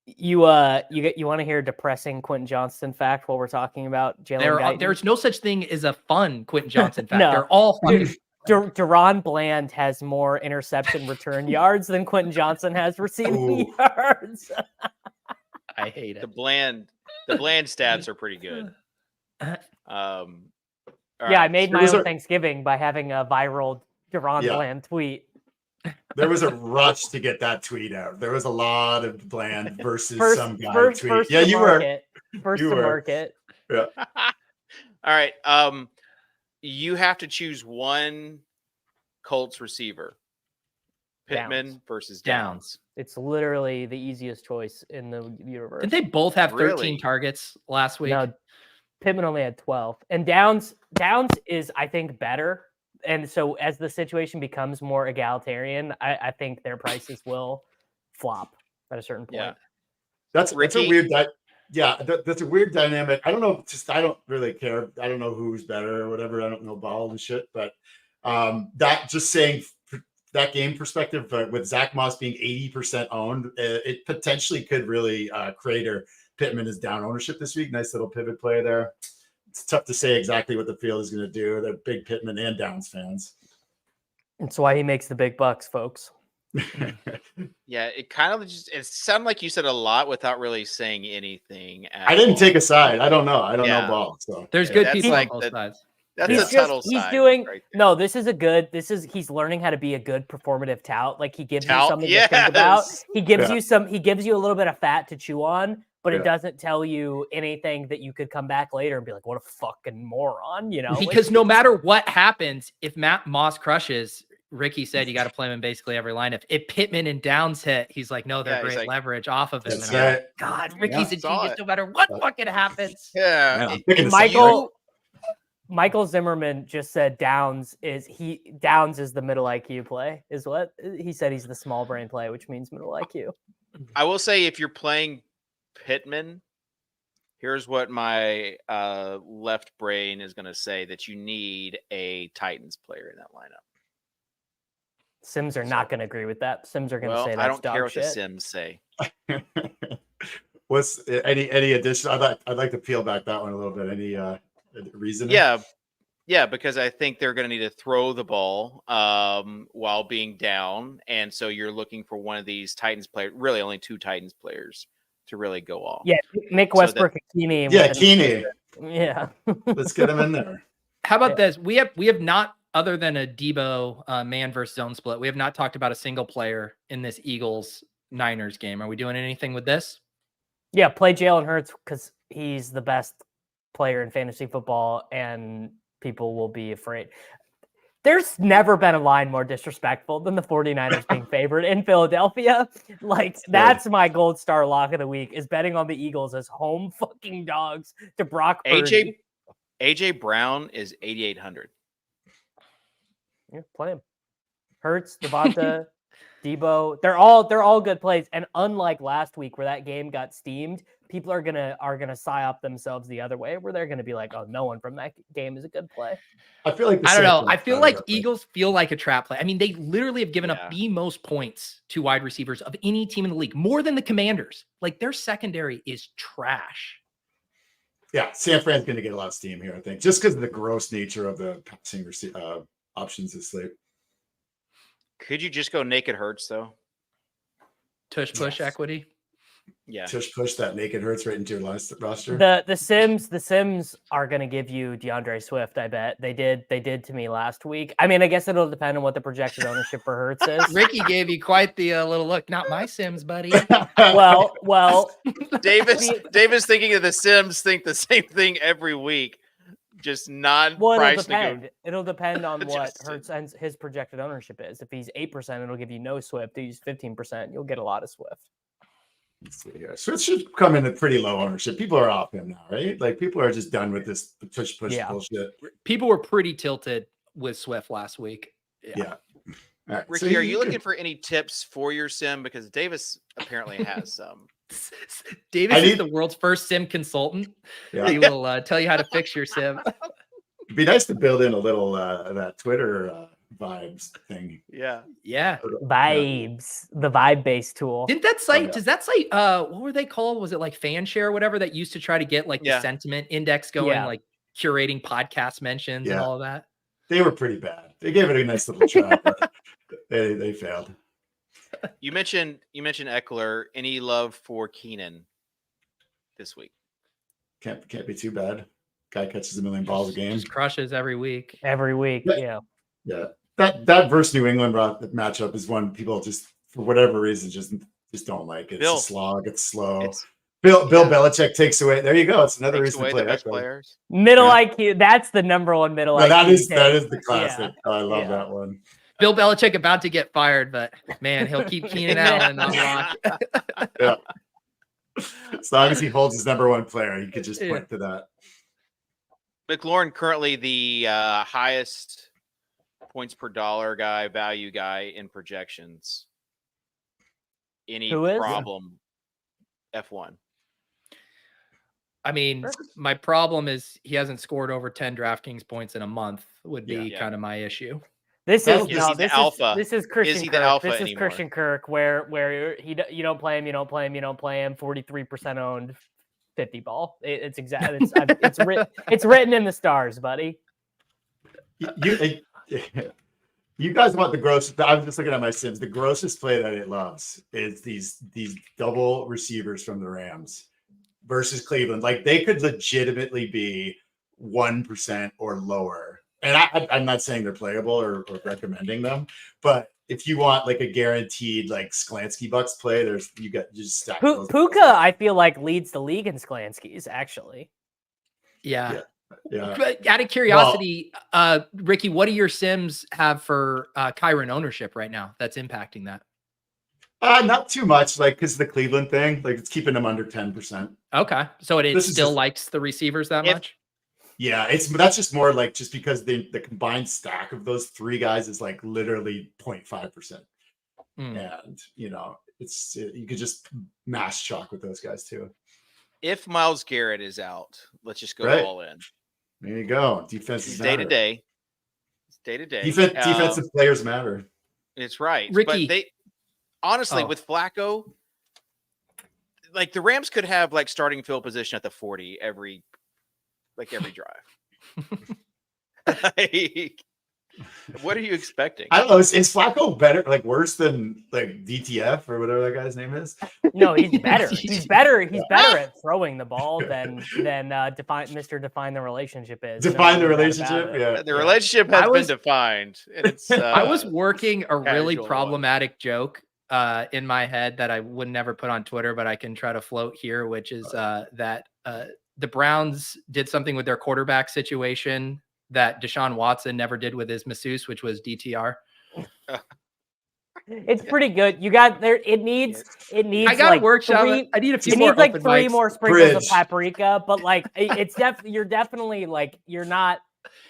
You want to hear a depressing Quentin Johnston fact while we're talking about Jalen Guyton? There's no such thing as a fun Quentin Johnston fact. No. They're all fun. Deron Bland has more interception return yards than Quentin Johnson has receiving yards. I hate it. The Bland The bland stats are pretty good. All Yeah, I right. made There my was own a- Thanksgiving by having a viral Deron Yeah. Bland tweet. There was a rush to get that tweet out. There was a lot of Bland versus some guy tweet. First Yeah, to you market. were. First You to were. market. Yeah. All right. You have to choose one Colts receiver. Pittman Downs. versus Downs. It's literally the easiest choice in the universe. Didn't they both have 13 Really? targets last week? No, Pittman only had 12. And Downs is, I think, better. And so as the situation becomes more egalitarian, I think their prices will flop at a certain point. Yeah. That's a Ricky? weird. That's a weird dynamic. I don't know. I don't really care. I don't know who's better or whatever. I don't know ball and shit. But that just saying that game perspective with Zach Moss being 80% owned, it potentially could really crater Pittman is down ownership this week. Nice little pivot play there. It's tough to say exactly what the field is going to do. They're big Pittman and Downs fans. That's why he makes the big bucks, folks. Yeah, it kind of just it sounded like you said a lot without really saying anything. I didn't take a side. I don't know. I don't Yeah. know ball. So There's yeah. good That's people like on both sides. That's He's a subtle he's side doing right there. no. He's learning how to be a good performative tout. Like he gives you Tout? something to think about. Yes. He gives Yeah. He gives you a little bit of fat to chew on, but Yeah. it doesn't tell you anything that you could come back later and be like, "What a fucking moron," you know? Because no matter what happens, if Matt Moss crushes, Ricky said you got to play him in basically every lineup. If Pittman and Downs hit, he's like, no, they're Yeah, he's great like- leverage off of him. That's And I'm like, right. God, Ricky's a saw genius it. no matter what fucking happens. Yeah. Man, I'm it- picking the side. Michael Zimmerman just said Downs is the middle IQ play is what he said. He's the small brain play, which means middle IQ. I will say if you're playing Pittman, here's what my left brain is going to say, that you need a Titans player in that lineup. Sims are not going to agree with that. Sims are going to Well, say that's I don't dog care what shit. the Sims say. What's any addition? I'd like to peel back that one a little bit. Any reason? Yeah, because I think they're going to need to throw the ball while being down, and so you're looking for one of these Titans players. Really, only two Titans players to really go off. Yeah, Nick So that- Westbrook and Keeney. Yeah, Keeney. Yeah. Let's get him in there. How about this? We have not, other than a Debo man versus zone split, we have not talked about a single player in this Eagles Niners game. Are we doing anything with this? Yeah, play Jalen Hurts because he's the best player in fantasy football, and people will be afraid. There's never been a line more disrespectful than the 49ers being favored in Philadelphia. Like, that's my gold star lock of the week, is betting on the Eagles as home fucking dogs to Brock Purdy. AJ Brown is 8,800. Yeah, play him. Hurts, Devonta, Debo. They're all good plays. And unlike last week where that game got steamed, people are gonna psyop themselves the other way, where they're gonna be like, oh, no one from that game is a good play. I feel like I don't know. I Saints feel are like better. Eagles feel like a trap play. I mean, they literally have given Yeah. up the most points to wide receivers of any team in the league, more than the Commanders. Like, their secondary is trash. Yeah, San Fran's going to get a lot of steam here, I think, just because of the gross nature of the passing options this slate. Could you just go naked Hurts though? Tush push Yes. equity. Yeah. Just push that naked Hurts right into your roster. The Sims are gonna give you DeAndre Swift. I bet they did to me last week. I mean, I guess it'll depend on what the projected ownership for Hurts is. Ricky gave you quite the little look. Not my Sims, buddy. Well, Davis thinking of the Sims think the same thing every week. Just non well, it'll price depend. It'll depend on what Adjusted. Hurts and his projected ownership is. If he's 8%, it'll give you no Swift. If he's 15%, you'll get a lot of Swift. Let's see here. Swift should come in at pretty low ownership. People are off him now, right? Like, people are just done with this push Yeah. bullshit. People were pretty tilted with Swift last week. Yeah. All right, Ricky, so are you looking for any tips for your sim? Because Davis apparently has some. Davis I is need- the world's first sim consultant. Yeah. He will tell you how to fix your sim. It'd be nice to build in a little that Twitter vibes thing. Yeah. Yeah. Vibes, the vibe based tool. Didn't that site, yeah. does that site, what were they called? Was it like Fanshare or whatever that used to try to get like Yeah. the sentiment index going, Yeah. like curating podcast mentions and Yeah. all of that? They were pretty bad. They gave it a nice little try, but they failed. You mentioned Eckler. Any love for Keenan this week? Can't be too bad. Guy catches 1 million balls a game. Just crushes every week. Every week. Yeah. Yeah. Yeah. That versus New England matchup is one people just for whatever reason just don't like. It's a slog. It's slow. Bill Belichick takes away. There you go. It's another Takes reason away to play the best that card. players. Middle IQ. That's the number one middle No, IQ. that is take. the classic. Yeah. I love that one. Bill Belichick about to get fired, but man, he'll keep Keenan Allen on lock. Yeah. As long as he holds his number one player, you could just point to that. McLaurin currently the highest points per dollar value guy in projections. Any problem? F1. I mean, my problem is he hasn't scored over 10 DraftKings points in a month would be kind of my issue. This is alpha. This is Christian Is he Kirk. the alpha This is anymore? Christian Kirk, where you don't play him, you don't play him, you don't play him. 43% owned, 50 ball. It's exactly it's written in the stars, buddy. You guys want the gross? I was just looking at my Sims. The grossest play that it loves is these double receivers from the Rams versus Cleveland. Like they could legitimately be 1% or lower. And I'm not saying they're playable or recommending them, but if you want like a guaranteed like Sklansky Bucks play, you just stack those. Puka, I feel like leads the league in Sklansky's actually. Yeah. Yeah. But out of curiosity, Ricky, what do your Sims have for Kyron ownership right now that's impacting that? Not too much, like because the Cleveland thing, like it's keeping them under 10%. Okay, so it still likes the receivers that much. Yeah, that's just more like just because the combined stack of those three guys is like literally 0.5%. And it's you could just mass chalk with those guys too. If Myles Garrett is out, let's just go all in. There you go. Defense is day to day. Day to day. Defensive players matter. It's right, Ricky. But they honestly with Flacco, like the Rams could have like starting field position at the 40 every drive. What are you expecting? I don't know. Is Flacco better, like worse than like DTF or whatever that guy's name is? No, he's better. He's better at throwing the ball than Mr. Define the relationship is. Define the relationship. Yeah, the relationship has been defined. And it's. I was working a really problematic joke in my head that I would never put on Twitter, but I can try to float here, which is that the Browns did something with their quarterback situation that Deshaun Watson never did with his masseuse, which was DTR. It's pretty good. You got there. It needs. I got like a workshop. I need a few more. It needs like 3 more sprinkles of paprika, but like it's you're definitely like you're not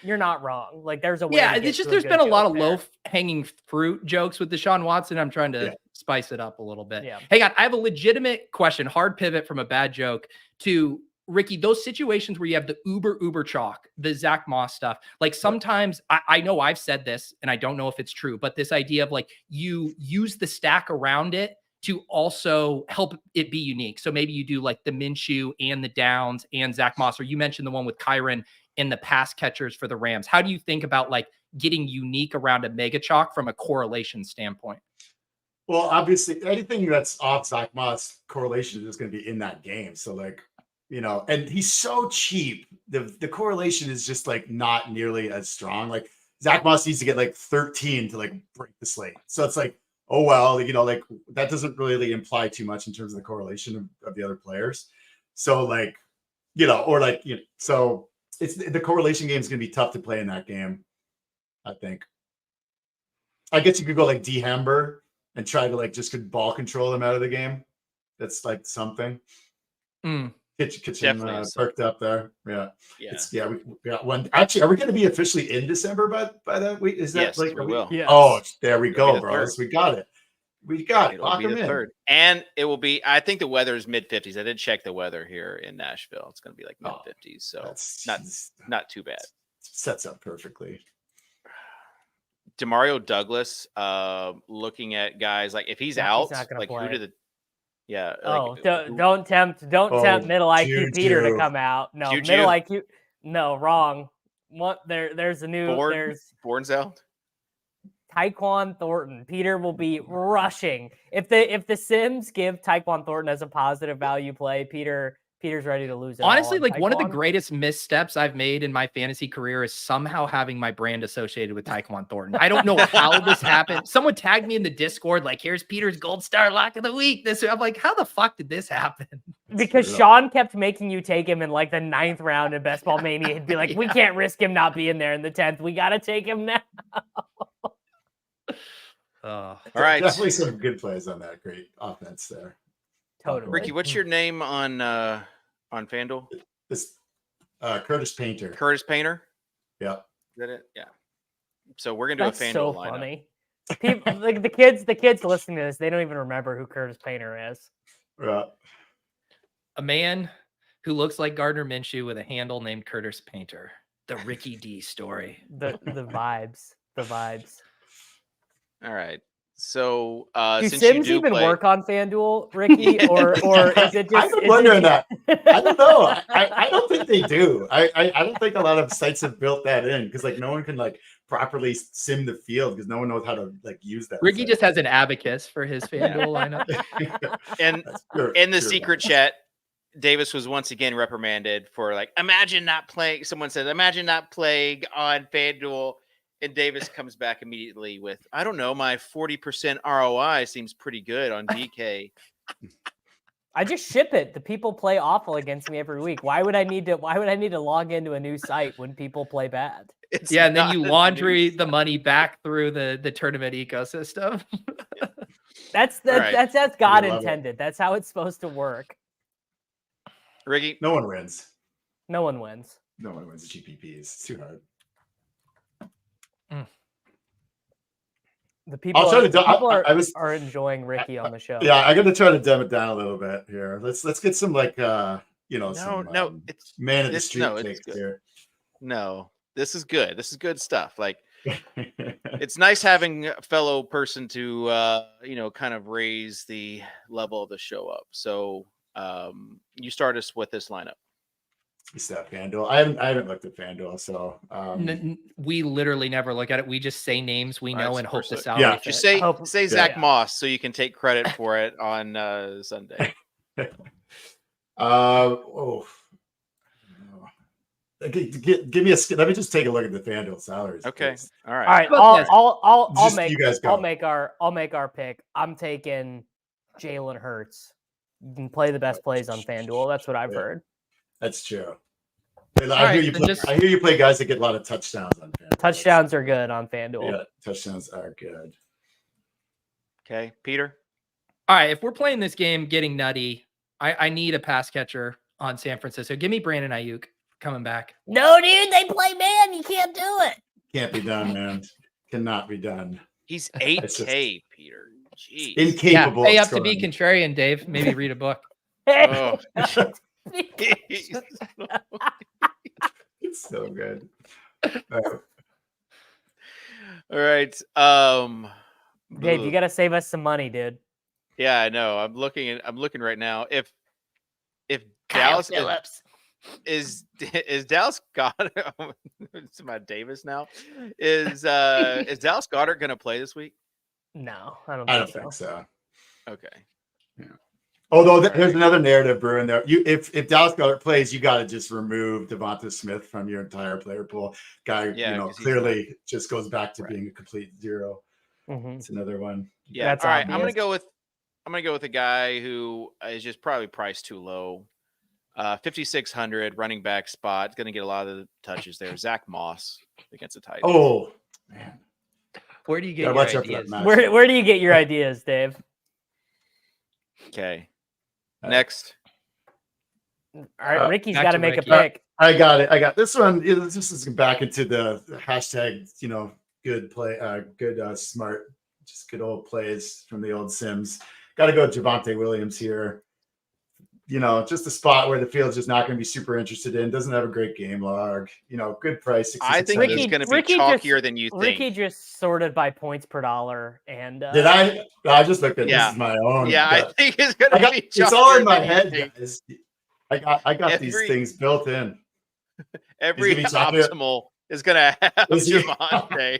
wrong. Like there's a way. Yeah, it's just there's been a lot of low hanging fruit jokes with Deshaun Watson. I'm trying to spice it up a little bit. Yeah. Hey, God, I have a legitimate question. Hard pivot from a bad joke to Ricky, those situations where you have the uber chalk, the Zach Moss stuff, like sometimes I know I've said this and I don't know if it's true, but this idea of like you use the stack around it to also help it be unique. So maybe you do like the Minshew and the Downs and Zach Moss, or you mentioned the one with Kyron and the pass catchers for the Rams. How do you think about like getting unique around a mega chalk from a correlation standpoint? Well, obviously anything that's off Zach Moss correlation is going to be in that game. So like, and he's so cheap. The correlation is just like not nearly as strong. Like Zach Moss needs to get like 13 to like break the slate. So it's like, oh, well, like that doesn't really imply too much in terms of the correlation of the other players. So like, so it's the correlation game is going to be tough to play in that game. I think. I guess you could go like D Hamber and try to like just ball control them out of the game. That's like something. Kitchen perked up there. Yeah. We got one. Actually, are we going to be officially in December by that week? Is that we will. Yes. Oh, there we go, bros. We got it. It'll be the 3rd. And it will be, I think the weather is mid-50s. I did check the weather here in Nashville. It's going to be like mid-50s. So not too bad. Sets up perfectly. Demario Douglas, looking at guys like if he's out, like play. who do the don't tempt middle IQ Peter to come out. No, Juju. Middle IQ. No, wrong. What there's a new Bourne's out. Tyquan Thornton. Peter will be rushing. If the Sims give Tyquan Thornton as a positive value play, Peter Peter's ready to lose it. all Honestly, on like one of the Taekwon. greatest missteps I've made in my fantasy career is somehow having my brand associated with Taekwon Thornton. I don't know how this happened. Someone tagged me in the Discord, like, here's Peter's gold star lock of the week. I'm like, how the fuck did this happen? Because brutal. Sean kept making you take him in like the 9th round in Best Ball Mania. He'd be like, we can't risk him not being there in the 10th. We got to take him now. All right. Definitely some good plays on that. Great offense there. Totally. Ricky, what's your name on FanDuel? This Curtis Painter. Curtis Painter? Yeah. Is that it? Yeah. So we're gonna do That's a FanDuel so lineup. funny. People, like the kids listening to this, they don't even remember who Curtis Painter is. Yeah. A man who looks like Gardner Minshew with a handle named Curtis Painter. The RikkiDee story. The vibes. The vibes. All right. So Do since Sims you do even play, work on FanDuel, Ricky, or is it just? I've been wondering that. I don't know. I don't think they do. I don't think a lot of sites have built that in because like no one can like properly sim the field because no one knows how to like use that. Ricky site. just has an abacus for his FanDuel lineup. and That's pure- in the pure secret luck. chat, Davis was once again reprimanded for like, imagine not playing. Someone said, imagine not playing on FanDuel. And Davis comes back immediately with, I don't know, my 40% ROI seems pretty good on DK. I just ship it. The people play awful against me every week. Why would I need to log into a new site when people play bad? It's Yeah, and then not you a laundry news the site. money back through the tournament ecosystem. That's right. that's God We love it. intended. That's how it's supposed to work. Ricky, No one wins. No one wins. No one wins the GPPs. It's too hard. The people, try to do- people I was- are enjoying Ricky on the show. Yeah, I got to try to dumb it down a little bit here. Let's get some like some it's man of the it's- street no, it's takes good. here. no. This is good. This is good stuff. Like it's nice having a fellow person to kind of raise the level of the show up. So you start us with this lineup. Is that FanDuel? I haven't looked at FanDuel, so We literally never look at it. We just say names we know Right, and hope the so- salary. Yeah, fit. Just say Hope- Zach yeah. Moss so you can take credit for it on Sunday. Give me let me just take a look at the FanDuel salaries. Okay. please. All right. All right, How about this? I'll Just make you guys go. I'll make our pick. I'm taking Jalen Hurts. You can play the best plays on FanDuel. That's what I've Yeah. heard. That's true. I right, hear you then play. just- I hear you play guys that get a lot of touchdowns on FanDuel. Touchdowns are good on FanDuel. Yeah, touchdowns are good. Okay, Peter. All right, if we're playing this game getting nutty, I need a pass catcher on San Francisco. Give me Brandon Ayuk coming back. No, dude, they play man. You can't do it. Can't be done, man. Cannot be done. He's It's 8K, Peter. Jeez. Incapable. Yeah, pay of up to be scoring. contrarian, Dave. Maybe read a book. Oh. It's so good. All right. Dave, you got to save us some money, dude. Yeah, I know. I'm looking right now. If Kyle Dallas Phillips. is Dallas Goddard it's about Davis now. Is Dallas Goddard gonna play this week? No, I don't I don't think think so. so. Okay. Although there's another narrative brewing there. If Dallas Goddard plays, you got to just remove Devonta Smith from your entire player pool. Guy, Yeah, 'cause he's clearly just goes back to Right. being a complete zero. Mhm. It's another one. Yeah. That's all right. I'm obvious. gonna go with a guy who is just probably priced too low. 5,600 running back spot. Going to get a lot of the touches there. Zach Moss against the Titans. Oh man, Where do you get gotta your watch out for that ideas? match. Where do you get your ideas, Dave? Okay. All right. Next. All right, Uh, Ricky's back got to to make Ricky. a pick. I got it. I got this one. This is back into the hashtag. Good play. Good smart. Just good old plays from the old Sims. Got to go Javonte Williams here. Just a spot where the field's just not going to be super interested in. Doesn't have a great game log. Good price. I think 6600. he's going to be Ricky just- chalkier than you think. Ricky just sorted by points per dollar, and Did I? I just looked at Yeah. this is my own. Yeah, I gut. think it's going I to got, be it's all in chalkier my than you head, think. guys. I got these Every- things built in. Every He's gonna be chalkier. optimal is going to have Is he? Javonte.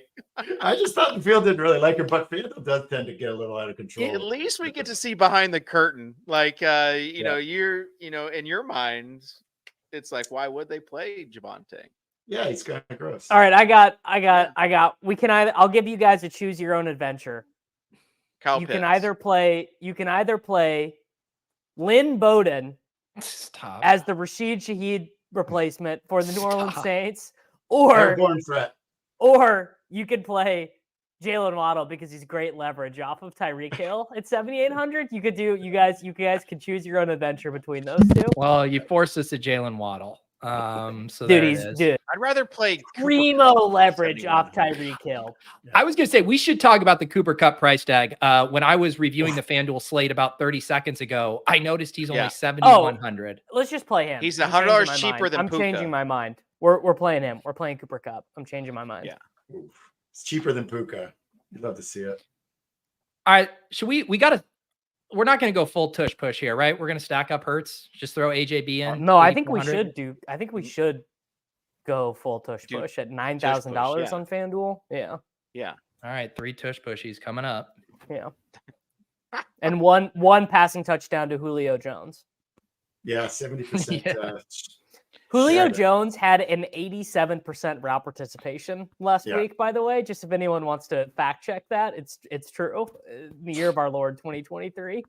I just thought the field didn't really like him, but FanDuel does tend to get a little out of control. At least we get to see behind the curtain. Like, know, you're, in your mind, it's like, why would they play Javonte? Yeah, he's kind of gross. All right, I got. I'll give you guys a choose your own adventure. Kyle You Pitts. can either play Lynn Bowden Stop. as the Rashid Shaheed replacement for the New Orleans Stop. Saints, or Airborne threat. you could play Jalen Waddle because he's great leverage off of Tyreek Hill at 7,800. You guys can choose your own adventure between those two. Well, you forced us to Jalen Waddle. So Dude, there it is. I'd rather play Cooper primo Kupp leverage 71. off Tyreek Hill. I was going to say, we should talk about the Cooper Kupp price tag. When I was reviewing the FanDuel slate about 30 seconds ago, I noticed he's only 7,100. Let's just play him. He's I'm $100 changing my cheaper mind. than I'm Puka. changing my mind. We're playing him. We're playing Cooper Kupp. I'm changing my mind. Yeah. Oof. It's cheaper than Puka. You'd love to see it. All right. Should we're not going to go full tush push here, right? We're going to stack up Hurts. Just throw AJB in. No, I think we 8,400. should I think we should go full tush push at $9,000 yeah. on FanDuel. Yeah. Yeah. All right. 3 tush pushies coming up. Yeah. And one passing touchdown to Julio Jones. Yeah, 70%. Yeah. Julio Sure. Jones had an 87% route participation last Yeah. week, by the way. Just if anyone wants to fact check that, it's true. The year of our Lord 2023.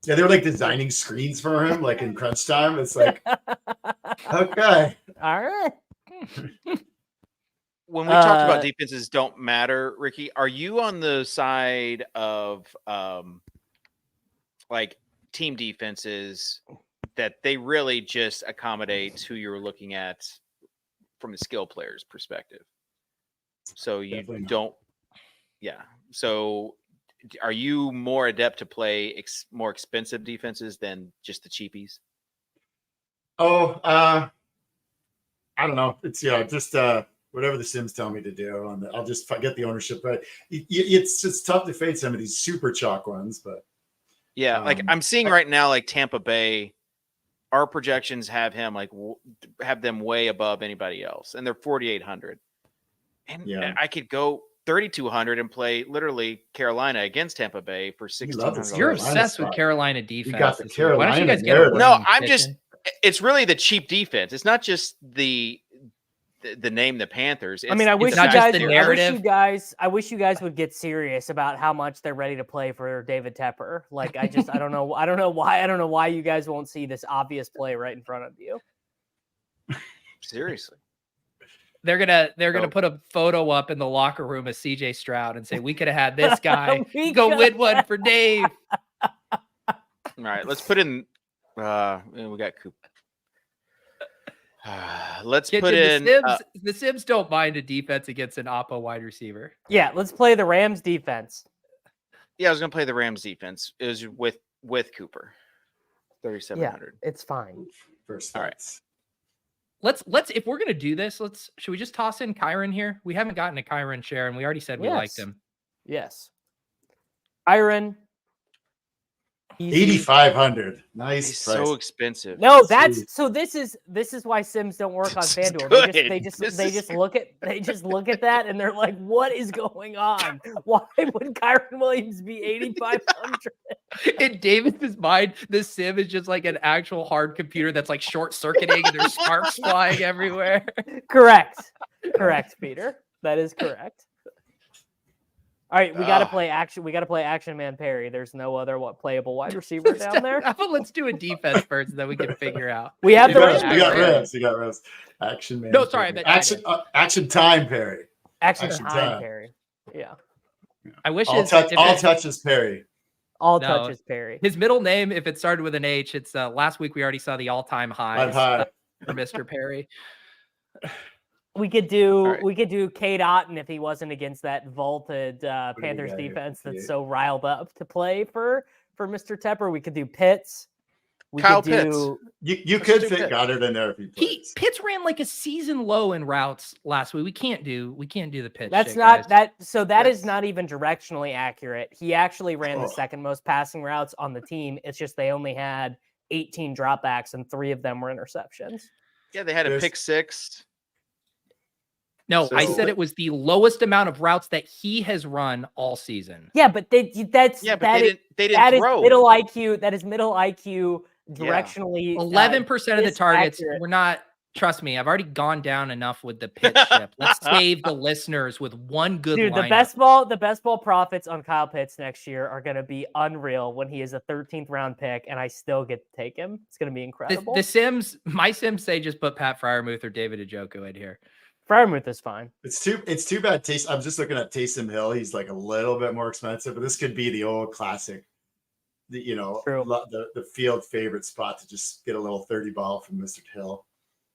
Yeah, they were like designing screens for him, like in crunch time. It's like, okay. All right. When we talked about defenses don't matter, Ricky, are you on the side of like team defenses that they really just accommodate who you're looking at from the skill player's perspective? So you Definitely not. don't, yeah. So are you more adept to play more expensive defenses than just the cheapies? Oh, I don't know. It's just whatever the Sims tell me to do. I'll just get the ownership. But it's tough to fade some of these super chalk ones. But yeah, like I'm seeing right now, like Tampa Bay, our projections have him have them way above anybody else, and they're 4,800. And Yeah. I could go 3,200 and play literally Carolina against Tampa Bay for love this 1,600. You're Carolina obsessed spot. with Carolina defense. got the this year. Why don't you Carolina guys get narrative. No, Williams I'm just. pitching? It's really the cheap defense. It's not just the name, the Panthers. I mean, I wish it's you not just guys. the narrative. I wish you guys would get serious about how much they're ready to play for David Tepper. Like, I don't know why you guys won't see this obvious play right in front of you. Seriously. They're gonna put a photo up in the locker room of CJ Stroud and say we could have had this guy go win one for Dave. All right, let's put in. We got Coop. Let's Kitchen, put in. the Sims don't mind a defense against an Oppo wide receiver. Yeah, let's play the Rams defense. Yeah, I was gonna play the Rams defense. It was with Cooper. 3,700. It's fine. First All right. thoughts. Let's if we're gonna do this, should we just toss in Kyron here? We haven't gotten a Kyron share, and we already said we liked him. Yes. Iron. 8,500. Nice. He's price. so expensive. No, Sweet. this is why Sims don't work on This is FanDuel. good. They just look at that and they're like, what is going on? Why would Kyron Williams be 8,500? In David's mind, the Sim is just like an actual hard computer that's like short circuiting and there's sparks flying everywhere. Correct, Peter. That is correct. All right, we got to play action. We got to play Action Man Perry. There's no other playable wide receiver down there. How about let's do a defense first, and then we can figure out. We have You the got, Rams. you got Rams. You got Rams. Action man. No, sorry, I Perry. meant action time, Perry. Action Action time, time. Perry. Yeah, I wish All touches Perry. all No. touches Perry. his middle name, if it started with an H, it's last week we already saw the all-time high High. for Mr. Perry. We could do right. Cade Otton if he wasn't against that vaulted Panthers got here? defense that's Yeah. so riled up to play for Mr. Tepper. We could do Pitts. We Kyle could Pitts. do You Let's could do fit Pitts. Goddard in there if he plays. Pitts ran like a season low in routes last week. We can't do the Pitts. that's shit, not guys. that is Yes. not even directionally accurate. He actually ran the Oh. second most passing routes on the team. It's just they only had 18 dropbacks and 3 of them were interceptions. Yeah, they had a There's- pick six. No, So- I said it was the lowest amount of routes that he has run all season. Yeah, but Yeah, but they didn't that is throw. middle IQ. That is middle IQ Yeah. directionally. 11% of the this targets. accurate. We're not. Trust me, I've already gone down enough with the pitch ship. Let's save the listeners with one good Dude, lineup. the best ball profits on Kyle Pitts next year are going to be unreal when he is a 13th round pick, and I still get to take him. It's going to be incredible. My Sims say just put Pat Fryermuth or David Njoku in here. Fryermuth is fine. It's too bad. I'm just looking at Taysom Hill. He's like a little bit more expensive, but this could be the old classic. True. The field favorite spot to just get a little 30 ball from Mr. Hill.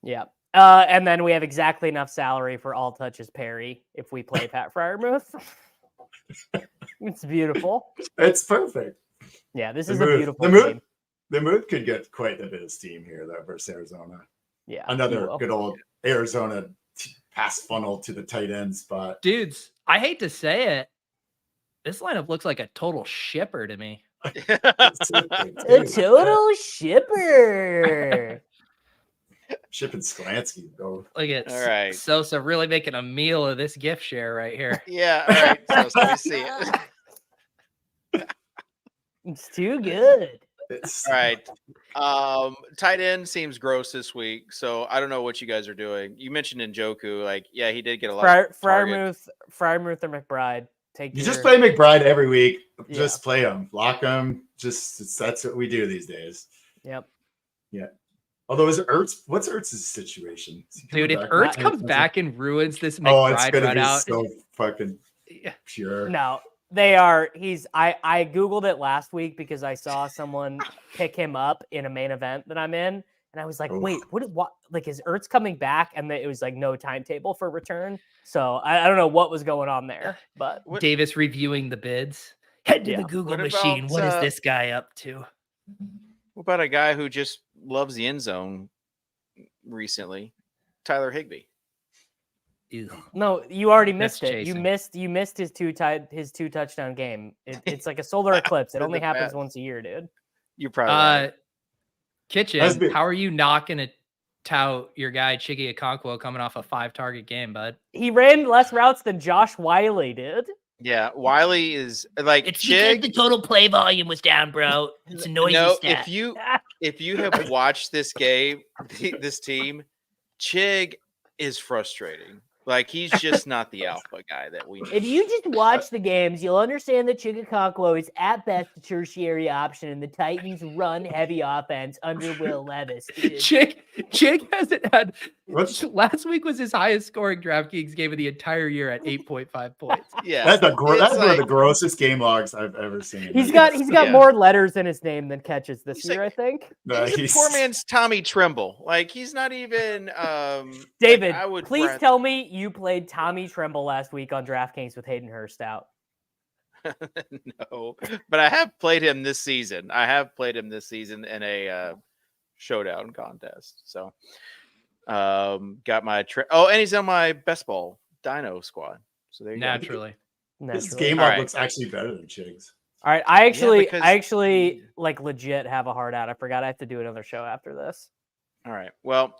Yeah. And then we have exactly enough salary for all touches Perry if we play Pat Fryermuth. It's beautiful. It's perfect. Yeah, this The is move- a beautiful the move- team. The move could get quite a bit of steam here, though, versus Arizona. Yeah. Another you will. good old Arizona pass funnel to the tight end spot. Dudes, I hate to say it. This lineup looks like a total shipper to me. A total shipper. Shipping Sklansky, though. Look at All right. Sosa really making a meal of this gift share right here. Yeah. All right. So let me see it. It's too good. It's All right. Tight end seems gross this week, so I don't know what you guys are doing. You mentioned Njoku, like, yeah, he did get a lot of targets. Fryermuth or McBride. You just play McBride every week. Yeah. Just play him, lock him. That's what we do these days. Yep. Yeah. Although what's Ertz's situation? Is he coming Dude, if back? Ertz comes back and ruins this it's McBride gonna run be out, so fucking yeah. pure. No, they are. I Googled it last week because I saw someone pick him up in a main event that I'm in. And I was like, Oof. wait, what? Like, is Ertz coming back? And it was like no timetable for return. So I don't know what was going on there, but What- Davis reviewing the bids. Head to Yeah. the Google What machine. about, What is this guy up to? What about a guy who just loves the end zone recently? Tyler Higbee. Ew. no, you already That's missed it. chasing. You missed his two touchdown game. It's like a solar eclipse. It For only the happens best. once a year, dude. You're probably right. Kitchen, That's big. how are you not going to tout your guy Chiggy Okonkwo coming off a 5-target game, bud? He ran less routes than Josh Wiley did. Yeah, Wiley is like Chig. total play volume was down, bro. It's a noisy No, stat. if you have watched this game, this team, Chig is frustrating. Like, he's just not the alpha guy that we need. If you just watch the games, you'll understand that Chigakonkwo is at best a tertiary option in the Titans' run-heavy offense under Will Levis. dude. Chig hasn't had. What's- Last week was his highest scoring DraftKings game of the entire year at 8.5 points. Yeah, That's It's one of the like- grossest game logs I've ever seen. He's got Yeah. more letters in his name than catches this He's year, like- I think. No, he's a poor man's Tommy Tremble. Like, he's not even. David, I would please rather- tell me you played Tommy Tremble last week on DraftKings with Hayden Hurst out. No, but I have played him this season. In a showdown contest. So, got my and he's on my best ball Dino squad. So there you go. Naturally. This Naturally. game log Alright. looks actually better than Chig's. All right, I because- actually like legit have a heart out. I forgot I have to do another show after this. All right. Well,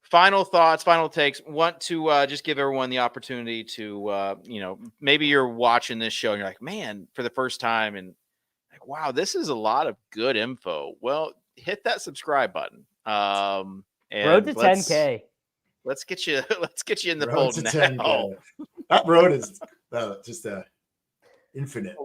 final thoughts, final takes. Want to just give everyone the opportunity to, maybe you're watching this show and you're like, man, for the first time, and like, wow, this is a lot of good info. Well, hit that subscribe button. And Road to 10K. Let's get you. Let's get you in the Road fold to now. 10K. That road is just infinite.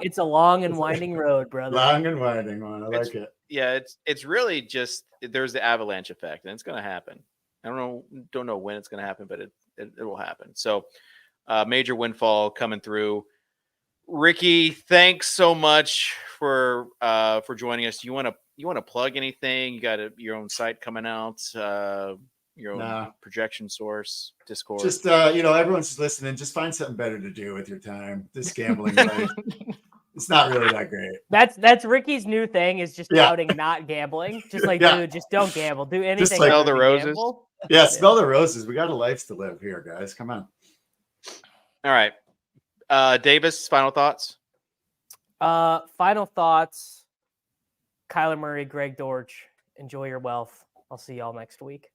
It's a long and winding road, brother. Long and winding one. I It's- like it. Yeah, it's really just there's the avalanche effect, and it's going to happen. I don't know when it's going to happen, but it will happen. So, major windfall coming through. Ricky, thanks so much for joining us. You want to plug anything? You got your own site coming out, your own Nah. projection source, Discord. Just everyone's just listening. Just find something better to do with your time. This gambling life, it's not really that great. That's Ricky's new thing is just Yeah. touting not gambling. Just like, Yeah. dude, just don't gamble. Do anything. like- other Smell the than roses. gamble. Yeah, smell the roses. We got a life to live here, guys. Come on. All right, Davis, final thoughts. Final thoughts. Kyler Murray, Greg Dortch. Enjoy your wealth. I'll see y'all next week.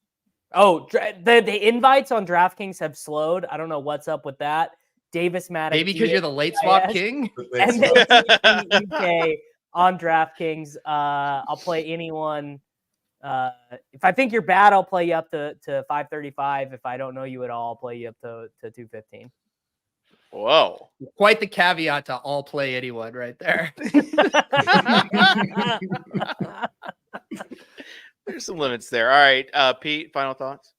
Oh, the invites on DraftKings have slowed. I don't know what's up with that. Davis Mattek. Maybe because you're the late swap DFS, king. And then UK on DraftKings. I'll play anyone. If I think you're bad, I'll play you up to 535. If I don't know you at all, I'll play you up to 215. Whoa. Quite the caveat to all play anyone right there. There's some limits there. All right, Pete, final thoughts?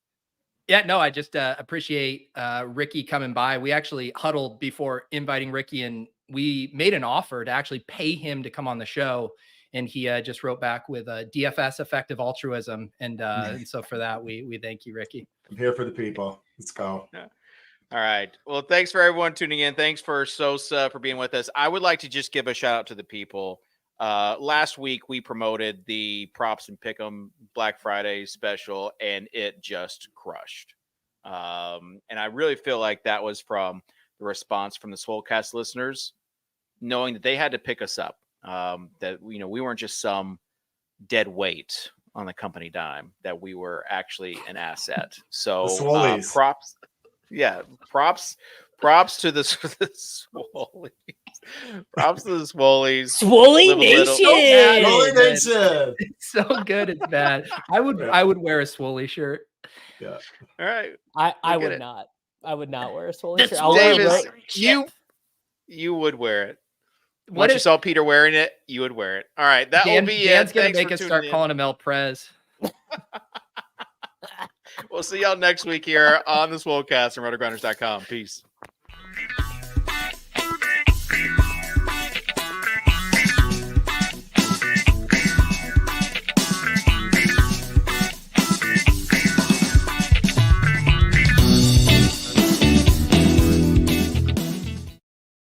Yeah, no, I just appreciate Ricky coming by. We actually huddled before inviting Ricky, and we made an offer to actually pay him to come on the show. And he just wrote back with a DFS effective altruism. And so for that, we thank you, Ricky. I'm here for the people. Let's go. Yeah. All right. Well, thanks for everyone tuning in. Thanks for Sosa for being with us. I would like to just give a shout out to the people. Last week we promoted the Props and Pick'em Black Friday special, and it just crushed. And I really feel like that was from the response from the Swolecast listeners, knowing that they had to pick us up. That we weren't just some dead weight on the company dime, that we were actually an asset. So props. Yeah, props to the Swolies. Props to the Swolies. Swole Nation. Swole Nation. It's so good, it's bad. I would wear a Swole shirt. Yeah. All right. I would not. I would not wear a Swole shirt. Davis, you would wear it. Once you saw Peter wearing it, you would wear it. All right, that will be Dan's it. gonna make us start calling him El Prez. We'll see y'all next week here on the Swolecast and RotoGrinders.com. Peace.